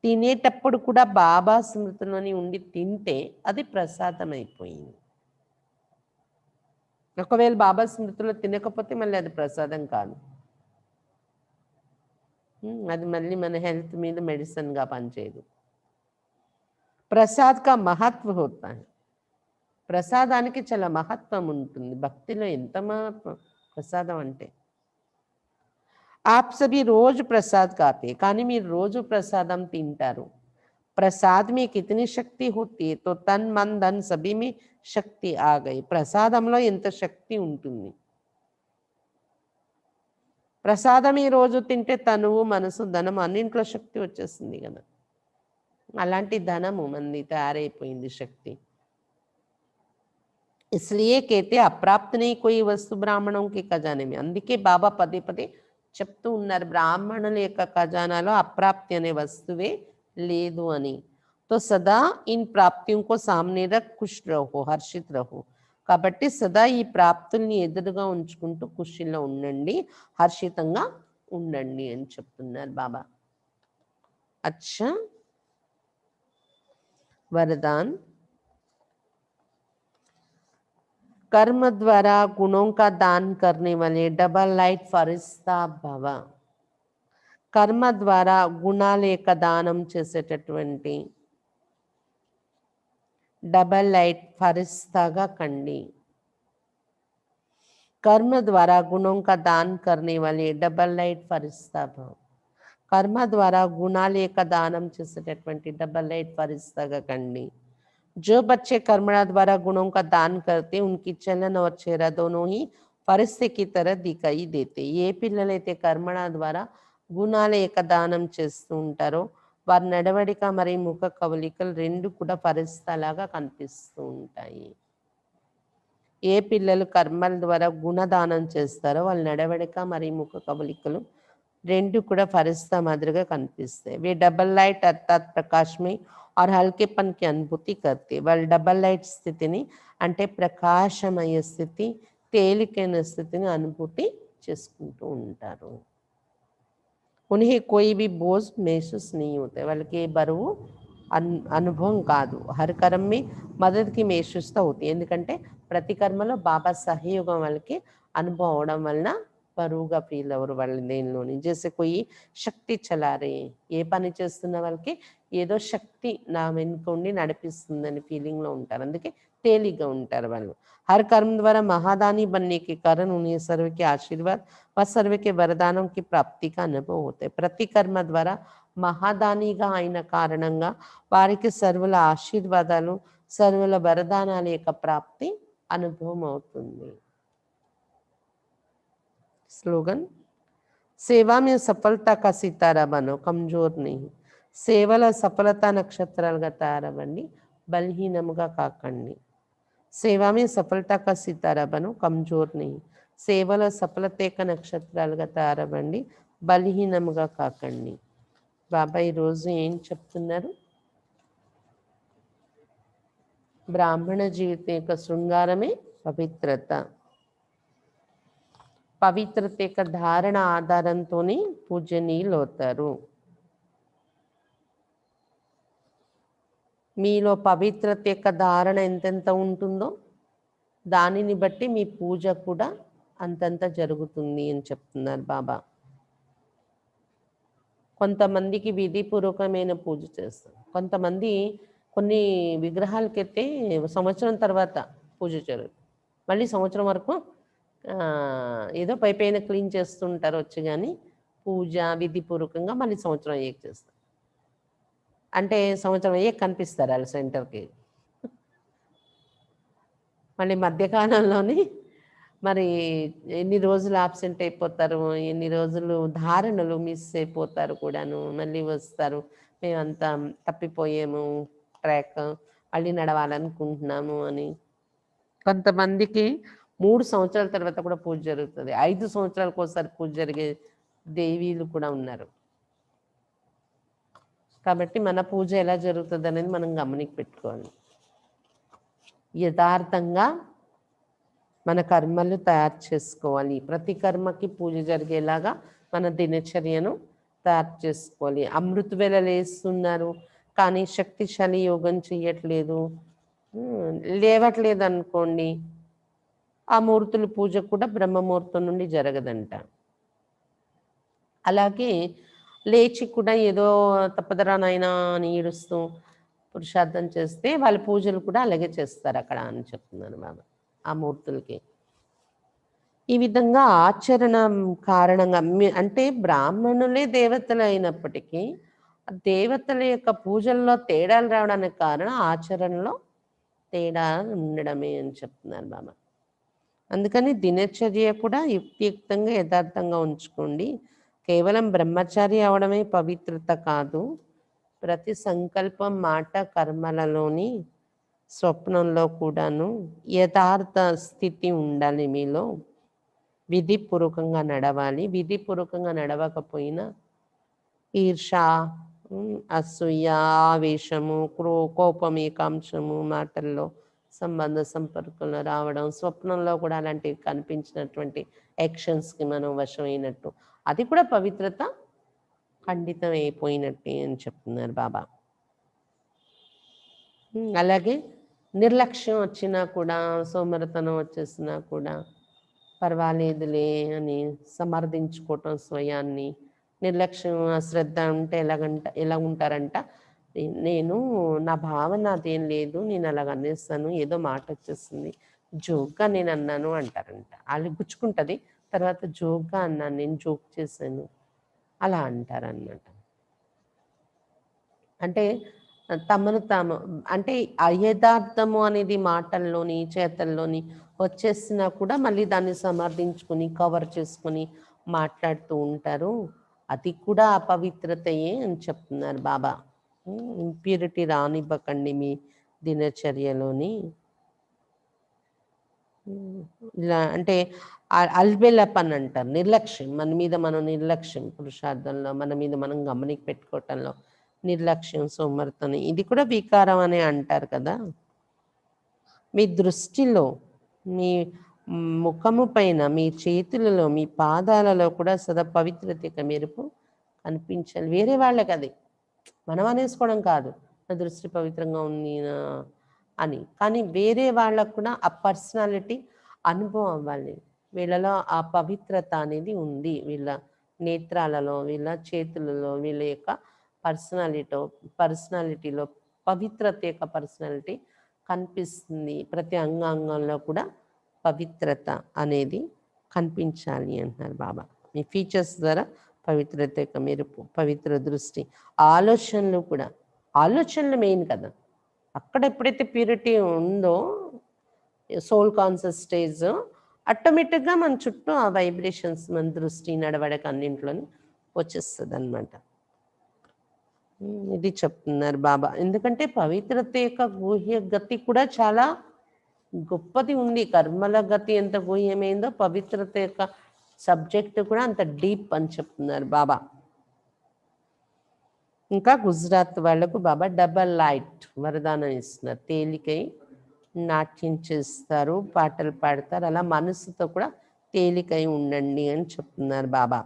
తినేటప్పుడు కూడా బాబా స్మృతిలోని ఉండి తింటే అది ప్రసాదం అయిపోయింది. ఒకవేళ బాబా స్మృతిలో తినకపోతే మళ్ళీ అది ప్రసాదం కాదు, అది మళ్ళీ మన హెల్త్ మీద మెడిసిన్గా పనిచేయదు. ప్రసాద్ కా మహత్వ హోతా హై. ప్రసాదానికి చాలా మహత్వం ఉంటుంది. భక్తిలో ఎంత మహత్వం ప్రసాదం అంటే. ఆప్ సభీ రోజు ప్రసాద్ ఖాతే, కానీ మీరు రోజు ప్రసాదం తింటారు. ప్రసాద్ में कितनी शक्ति होती है तो तन मन धन सभी में शक्ति आ गई. ప్రసాదంలో ఎంత శక్తి ఉంటుంది. ప్రసాదం ఈ రోజు తింటే తనువు మనసు ధనం అన్నింట్లో శక్తి వచ్చేస్తుంది కదా. అలాంటి ధనము మంది తయారైపోయింది శక్తి. इसलिए कहते अप्राप्त नहीं कोई वस्तु ब्राह्मणों के खजाने में. అందుకే బాబా పదే పదే చెప్తూ ఉన్నారు బ్రాహ్మణుల యొక్క ఖజానాలో అప్రాప్తి అనే వస్తువే లేదు అని. तो सदा इन प्राप्तियों को सामने रख खुश रहो, हर्षित रहो. కాబట్టి సదా ఈ ప్రాప్తుల్ని ఎదురుగా ఉంచుకుంటూ ఖుషిలో ఉండండి, హర్షితంగా ఉండండి అని చెప్తున్నారు బాబా. అచ్చా వరదాన్. कर्म द्वारा गुणों का दान करने वाले डबल लाइट फरिश्ता भव. కర్మ ద్వారా గుణాల యొక్క దానం చేసేటటువంటి డబల్ లైట్ ఫరిస్తాగా కండి. कर्म द्वारा गुणों का दान करने वाले डबल लाइट फरिश्ता भव. కర్మ ద్వారా గుణాల యొక్క దానం చేసేటటువంటి డబల్ లైట్ ఫరిస్తాగా కండి. जो बच्चे कर्मणा द्वारा गुणों का दान करते उनकी चलन और चेहरा दोनों ही फरिश्ते की तरह दिखाई देते. ఏ పిల్లలైతే కర్మణ ద్వారా గుణాల యొక్క దానం చేస్తూ ఉంటారో వారి నడవడిక మరియు ముఖ కవలికలు రెండు కూడా ఫరిస్తాలాగా కనిపిస్తూ ఉంటాయి. ఏ పిల్లలు కర్మల ద్వారా గుణదానం చేస్తారో వాళ్ళ నడవడిక మరియు ముఖ కవలికలు రెండు కూడా ఫరిస్తా మాదిరిగా కనిపిస్తాయి. वे डबल लाइट अर्थात प्रकाश में और हल्केपन की अनुभूति करते. వాళ్ళు డబల్ లైట్ స్థితిని అంటే ప్రకాశమయ స్థితి, తేలికైన స్థితిని అనుభూతి చేసుకుంటూ ఉంటారు. उन्हें कोई भी बोझ महसूस नहीं होता. వాళ్ళకి ఏ బరువు అనుభవం కాదు. హర్ కర్మ में मदद की महसूसता होती. ఎందుకంటే ప్రతి కర్మలో బాబా సహయోగం వాళ్ళకి అనుభవం అవడం వలన బరువుగా ఫీల్ అవ్వరు వాళ్ళు దేనిలోని. జैसे कोई శక్తి చలా रहे हैं. ఏ పని చేస్తున్న వాళ్ళకి ఏదో శక్తి నా వెనుక ఉండి నడిపిస్తుందని ఫీలింగ్లో ఉంటారు. అందుకే తేలిగ్గా ఉంటారు వాళ్ళు. हर कर्म द्वारा महादानी बनने के कारण उन्हें सर्व के आशीर्वाद व सर्व के वरदानों की प्राप्ति का अनुभव होता है. ప్రతి కర్మ ద్వారా మహాదానిగా అయిన కారణంగా వారికి సర్వుల ఆశీర్వాదాలు సర్వుల వరదానాల యొక్క ప్రాప్తి అనుభవం అవుతుంది. స్లోగన్ सेवा में सफलता का सितारा बनो, कमजोर नहीं. సేవల సఫలత నక్షత్రాలుగా తయారవ్వండి, బలహీనముగా కాకండి. सेवा में सफलता का सितारा बनो, कमजोर नहीं. సేవల సఫలత యొక్క నక్షత్రాలుగా తయారవ్వండి, బలహీనముగా కాకండి. బాబా ఈరోజు ఏం చెప్తున్నారు? బ్రాహ్మణ జీవితం యొక్క శృంగారమే పవిత్రత. పవిత్రత యొక్క ధారణ ఆధారంతోనే పూజనీయులు అవుతారు. మీలో పవిత్రత యొక్క ధారణ ఎంతెంత ఉంటుందో దానిని బట్టి మీ పూజ కూడా అంతంత జరుగుతుంది అని చెప్తున్నారు బాబా. కొంతమందికి విధిపూర్వకమైన పూజ చేస్తారు. కొంతమంది కొన్ని విగ్రహాలకైతే సంవత్సరం తర్వాత పూజ జరుగుతుంది. మళ్ళీ సంవత్సరం వరకు ఏదో పైపైన క్లీన్ చేస్తుంటారు వచ్చి, కానీ పూజ విధిపూర్వకంగా మళ్ళీ సంవత్సరం అయ్యాక చేస్తారు. అంటే సంవత్సరం అయ్యాక కనిపిస్తారు వాళ్ళ సెంటర్కి. మళ్ళీ మధ్యకాలంలోని మరి ఎన్ని రోజులు ఆబ్సెంట్ అయిపోతారు, ఎన్ని రోజులు ధారణలు మిస్ అయిపోతారు కూడాను. మళ్ళీ వస్తారు, మేమంతా తప్పిపోయాము ట్రాక్, మళ్ళీ నడవాలనుకుంటున్నాము అని. కొంతమందికి 3 సంవత్సరాల తర్వాత కూడా పూజ జరుగుతుంది. 5 సంవత్సరాలకు ఒకసారి పూజ జరిగే దేవీలు కూడా ఉన్నారు. కాబట్టి మన పూజ ఎలా జరుగుతుంది అనేది మనం గమనిక పెట్టుకోవాలి. యథార్థంగా మన కర్మలు తయారు చేసుకోవాలి. ప్రతి కర్మకి పూజ జరిగేలాగా మన దినచర్యను తయారు చేసుకోవాలి. అమృత వేళ లేస్తున్నారు కానీ శక్తిశాలి యోగం చేయట్లేదు, లేవట్లేదు అనుకోండి, ఆ మూర్తుల పూజ కూడా బ్రహ్మముహూర్తం నుండి జరగదంట. అలాగే లేచి కూడా ఏదో తప్పదరానైనా అని ఏడుస్తూ పురుషార్థం చేస్తే వాళ్ళ పూజలు కూడా అలాగే చేస్తారు అక్కడ అని చెప్తున్నాను బాబా ఆ మూర్తులకి. ఈ విధంగా ఆచరణ కారణంగా అంటే బ్రాహ్మణులే దేవతలు అయినప్పటికీ దేవతల యొక్క పూజల్లో తేడాలు రావడానికి కారణం ఆచరణలో తేడా ఉండడమే అని చెప్తున్నారు బాబా. అందుకని దినచర్య కూడా యుక్తియుక్తంగా యథార్థంగా ఉంచుకోండి. కేవలం బ్రహ్మచారి అవడమే పవిత్రత కాదు, ప్రతి సంకల్పం మాట కర్మలలోని స్వప్నంలో కూడాను యథార్థ స్థితి ఉండాలి మీలో. విధిపూర్వకంగా నడవాలి. విధిపూర్వకంగా నడవకపోయినా ఈర్ష, అసూయ, ఆవేశము, కోపం, ఏకాంశము, మాటల్లో సంబంధ సంపర్కంలో రావడం, స్వప్నంలో కూడా అలాంటివి కనిపించినటువంటి యాక్షన్స్కి మనం వశమైనట్టు, అది కూడా పవిత్రత ఖండితం అయిపోయినట్టే అని చెప్తున్నారు బాబా. అలాగే నిర్లక్ష్యం వచ్చినా కూడా, సోమరతనం వచ్చేసినా కూడా పర్వాలేదులే అని సమర్థించుకోవటం స్వయాన్ని. నిర్లక్ష్యం అశ్రద్ధ ఉంటే ఎలా ఉంటారంట, నేను నా భావన అదేం లేదు, నేను అలాగ అనేస్తాను, ఏదో మాట వచ్చేస్తుంది, జోక్గా నేను అన్నాను అంటారంట. వాళ్ళు గుచ్చుకుంటుంది, తర్వాత జోక్గా అన్నాను, నేను జోక్ చేశాను అలా అంటారన్నమాట. అంటే తమను తాము అంటే అయథార్థము అనేది మాటల్లోని చేతల్లోని వచ్చేసినా కూడా మళ్ళీ దాన్ని సమర్థించుకొని కవర్ చేసుకొని మాట్లాడుతూ ఉంటారు. అది కూడా అపవిత్రతయే అని చెప్తున్నారు బాబా. ఇంప్యూరిటీ రానివ్వకండి మీ దినచర్యలోని. ఇలా అంటే అల్బెలప్ అని అంటారు, నిర్లక్ష్యం. మన మీద మనం నిర్లక్ష్యం, పురుషార్థంలో మన మీద మనం గమనిక పెట్టుకోవటంలో నిర్లక్ష్యం, సోమర్థనం, ఇది కూడా వికారం అనే అంటారు కదా. మీ దృష్టిలో, మీ ముఖము పైన, మీ చేతులలో, మీ పాదాలలో కూడా సదా పవిత్రత మెరుపు కనిపించాలి. వేరే వాళ్ళకి అది మనం అనేసుకోవడం కాదు, నా దృష్టి పవిత్రంగా ఉంది అని, కానీ వేరే వాళ్ళకు కూడా ఆ పర్సనాలిటీ అనుభవం అవ్వాలి. వీళ్ళలో ఆ పవిత్రత అనేది ఉంది. వీళ్ళ నేత్రాలలో, వీళ్ళ చేతులలో, వీళ్ళ యొక్క పర్సనాలిటీలో పవిత్రత యొక్క పర్సనాలిటీ కనిపిస్తుంది. ప్రతి అంగాంగంలో కూడా పవిత్రత అనేది కనిపించాలి అంటున్నారు బాబా. మీ ఫీచర్స్ ద్వారా పవిత్రత యొక్క మెరుపు, పవిత్ర దృష్టి, ఆలోచనలు కూడా. ఆలోచనలు మెయిన్ కదా. అక్కడ ఎప్పుడైతే ప్యూరిటీ ఉందో, సోల్ కాన్షియస్ స్టేజ్, ఆటోమేటిక్గా మన చుట్టూ ఆ వైబ్రేషన్స్, మన దృష్టి, నడవడక అన్నింట్లోని వచ్చేస్తుంది అనమాట. ఇది చెప్తున్నారు బాబా. ఎందుకంటే పవిత్రత యొక్క గుహ్య గతి కూడా చాలా గొప్పది ఉంది. కర్మల గతి ఎంత గుహ్యమైందో పవిత్రత యొక్క సబ్జెక్ట్ కూడా అంత డీప్ అని చెప్తున్నారు బాబా. ఇంకా గుజరాత్ వాళ్లకు బాబా డబల్ లైట్ వరదానం ఇస్తున్నారు. తేలికై నాట్యం చేస్తారు, పాటలు పాడతారు, అలా మనసుతో కూడా తేలికై ఉండండి అని చెప్తున్నారు బాబా.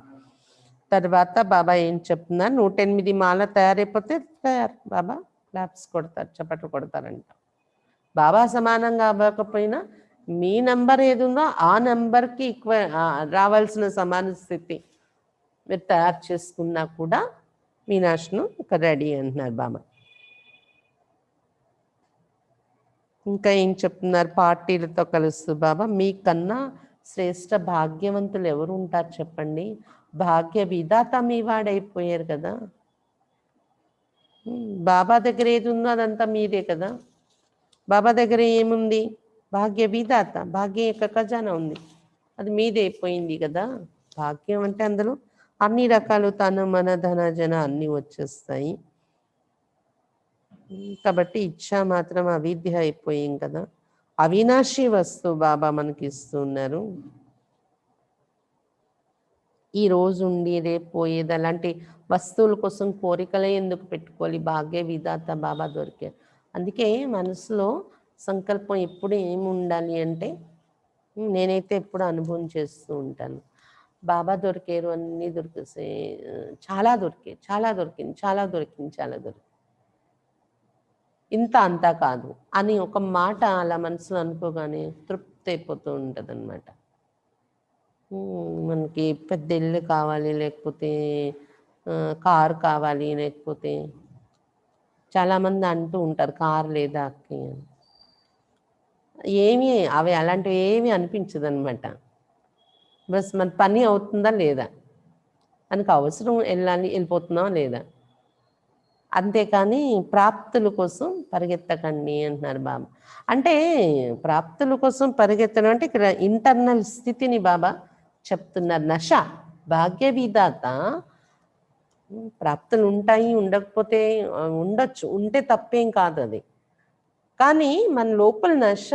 తర్వాత బాబా ఏం చెప్తున్నారు, 108 మాల తయారైపోతే తయారు. బాబా క్లాప్స్ కొడతారు, చప్పట్లు కొడతారంట. బాబా సమానంగా అవ్వకపోయినా మీ నంబర్ ఏది ఉందో ఆ నెంబర్కి రావాల్సిన సమాన స్థితి మీరు తయారు చేసుకున్నా కూడా మీ నాశనం ఒక రెడీ అంటున్నారు బాబా. ఇంకా ఏం చెప్తున్నారు, పార్టీలతో కలుస్తూ బాబా మీకన్నా శ్రేష్ఠ భాగ్యవంతులు ఎవరు ఉంటారు చెప్పండి. భాగ్య విధాత మీ వాడైపోయారు కదా. బాబా దగ్గర ఏది ఉందో అదంతా మీదే కదా. బాబా దగ్గర ఏముంది, భాగ్య విధాత, భాగ్యం యొక్క ఖజానా ఉంది, అది మీదే అయిపోయింది కదా. భాగ్యం అంటే అందులో అన్ని రకాలు తన మన ధన జన అన్నీ వచ్చేస్తాయి. కాబట్టి ఇచ్చా మాత్రం అవిద్య అయిపోయింది కదా. అవినాశి వస్తువు బాబా మనకి ఇస్తున్నారు. ఈ రోజు ఉండి రేపు పోయేది అలాంటి వస్తువుల కోసం కోరికలే ఎందుకు పెట్టుకోవాలి. భాగ్య విధాత బాబా దొరికారు. అందుకే మనసులో సంకల్పం ఎప్పుడు ఏమి ఉండాలి అంటే, నేనైతే ఎప్పుడు అనుభవం చేస్తూ ఉంటాను, బాబా దొరికారు, అన్నీ దొరికేసే, చాలా దొరికాయి, చాలా దొరికింది, చాలా దొరికింది, చాలా దొరికింది, ఇంత అంతా కాదు అని ఒక మాట అలా మనసులో అనుకోగానే తృప్తి అయిపోతూ ఉంటుంది అనమాట. మనకి పెద్ద ఇల్లు కావాలి, లేకపోతే కారు కావాలి, లేకపోతే చాలామంది అంటూ ఉంటారు కారు లేదా అక్కి అని. ఏమీ అవి అలాంటివి ఏమీ అనిపించదు అనమాట. బస్ మన పని అవుతుందా లేదా, మనకు అవసరం వెళ్ళాలి, వెళ్ళిపోతున్నావా లేదా, అంతేకాని ప్రాప్తుల కోసం పరిగెత్తకండి అంటున్నారు బాబా. అంటే ప్రాప్తుల కోసం పరిగెత్తడం అంటే ఇక్కడ ఇంటర్నల్ స్థితిని బాబా చెప్తున్నారు. నష భాగ్య విధాత, ప్రాప్తులు ఉంటాయి, ఉండకపోతే ఉండొచ్చు, ఉంటే తప్పేం కాదు అది. కానీ మన లోపల నష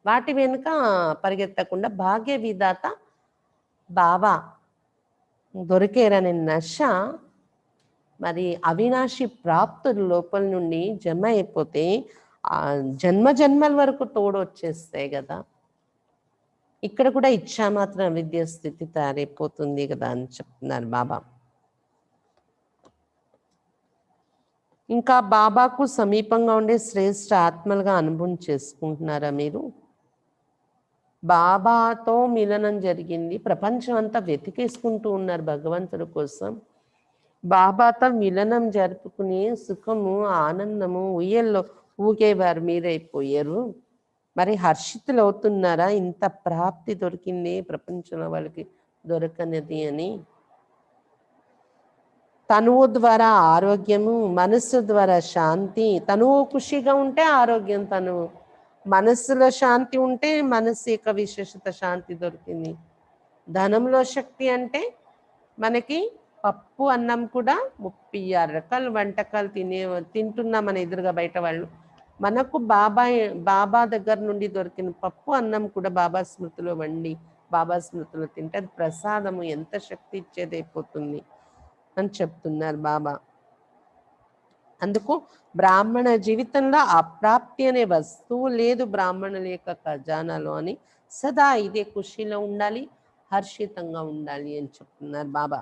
వాటి వెనుక పరిగెత్తకుండా భాగ్య విధాత బాబా దొరికేరనే నష, మరి అవినాశి ప్రాప్తులు లోపల నుండి జమ అయిపోతే ఆ జన్మ జన్మల వరకు తోడు వచ్చేస్తాయి కదా. ఇక్కడ కూడా ఇచ్చామాత్రం విద్య స్థితి తయారైపోతుంది కదా అని చెప్తున్నారు బాబా. ఇంకా బాబాకు సమీపంగా ఉండే శ్రేష్ఠ ఆత్మలుగా అనుభవం చేసుకుంటున్నారా మీరు? బాబాతో మిలనం జరిగింది, ప్రపంచం అంతా వెతికేసుకుంటూ ఉన్నారు భగవంతుడి కోసం. బాబాతో మిలనం జరుపుకుని సుఖము ఆనందము ఉయ్యల్లో ఊగేవారు మీరైపోయారు. మరి హర్షితులు అవుతున్నారా, ఇంత ప్రాప్తి దొరికింది ప్రపంచంలో వాళ్ళకి దొరకనిది అని. తనువు ద్వారా ఆరోగ్యము, మనస్సు ద్వారా శాంతి. తనువు ఖుషిగా ఉంటే ఆరోగ్యం తనువు, మనస్సులో శాంతి ఉంటే మనస్సు యొక్క విశేషత శాంతి దొరికింది. ధనంలో శక్తి అంటే మనకి పప్పు అన్నం కూడా 36 రకాల వంటకాలు తింటున్నాం మన ఎదురుగా బయట వాళ్ళు. మనకు బాబా దగ్గర నుండి దొరికిన పప్పు అన్నం కూడా బాబా స్మృతిలో వండి బాబా స్మృతిలో తింటే అది ప్రసాదము, ఎంత శక్తి ఇచ్చేదైపోతుంది అని చెప్తున్నారు బాబా. అందుకు బ్రాహ్మణ జీవితంలో అప్రాప్తి అనే వస్తువు లేదు బ్రాహ్మణుల యొక్క ఖజానాలో అని సదా ఇదే ఖుషిలో ఉండాలి, హర్షితంగా ఉండాలి అని చెప్తున్నారు బాబా.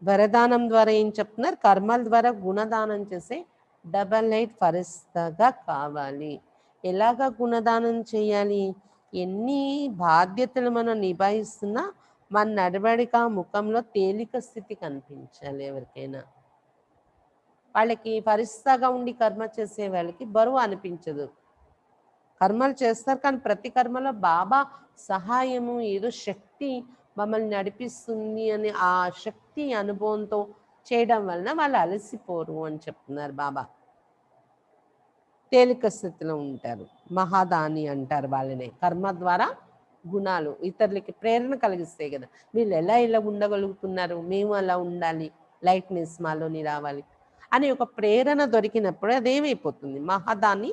వరదానం ద్వారా ఏం చెప్తున్నారు, కర్మల ద్వారా గుణదానం చేసే డబల్ లైట్ ఫరిస్తాగా కావాలి. ఎలాగా గుణదానం చేయాలి, ఎన్ని బాధ్యతలు మనం నిభాయిస్తున్నా మన నడవడిక ముఖంలో తేలిక స్థితి కనిపించాలి ఎవరికైనా. వాళ్ళకి పరిస్థగా ఉండి కర్మ చేసే వాళ్ళకి బరువు అనిపించదు. కర్మలు చేస్తారు కానీ ప్రతి కర్మలో బాబా సహాయము ఏదో శక్తి మమ్మల్ని నడిపిస్తుంది అని ఆ శక్తి అనుభవంతో చేయడం వలన వాళ్ళు అలసిపోరు అని చెప్తున్నారు బాబా. తేలిక స్థితిలో ఉంటారు. మహాదాని అంటారు వాళ్ళని. కర్మ ద్వారా గుణాలు ఇతరులకి ప్రేరణ కలిగిస్తాయి కదా. వీళ్ళు ఎలా ఇలా ఉండగలుగుతున్నారు, మేము అలా ఉండాలి, లైట్నెస్ మాలోని రావాలి అని ఒక ప్రేరణ దొరికినప్పుడు అదేమైపోతుంది, మహాదాన్ని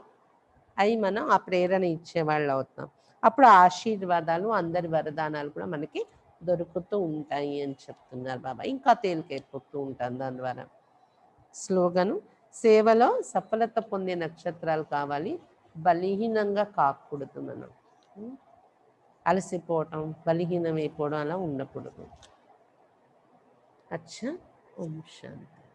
అయి మనం ఆ ప్రేరణ ఇచ్చేవాళ్ళు అవుతాం. అప్పుడు ఆశీర్వాదాలు అందరి వరదానాలు కూడా మనకి దొరుకుతూ ఉంటాయి అని చెప్తున్నారు బాబా. ఇంకా తేలికైపోతూ ఉంటాం దాని ద్వారా. స్లోగను: సేవలో సఫలత పొందే నక్షత్రాలు కావాలి, బలహీనంగా కాకూడదు మనం. అలసిపోవటం, బలహీనమైపోవడం అలా ఉండకూడదు. అచ్చా. ఓం శాంతి.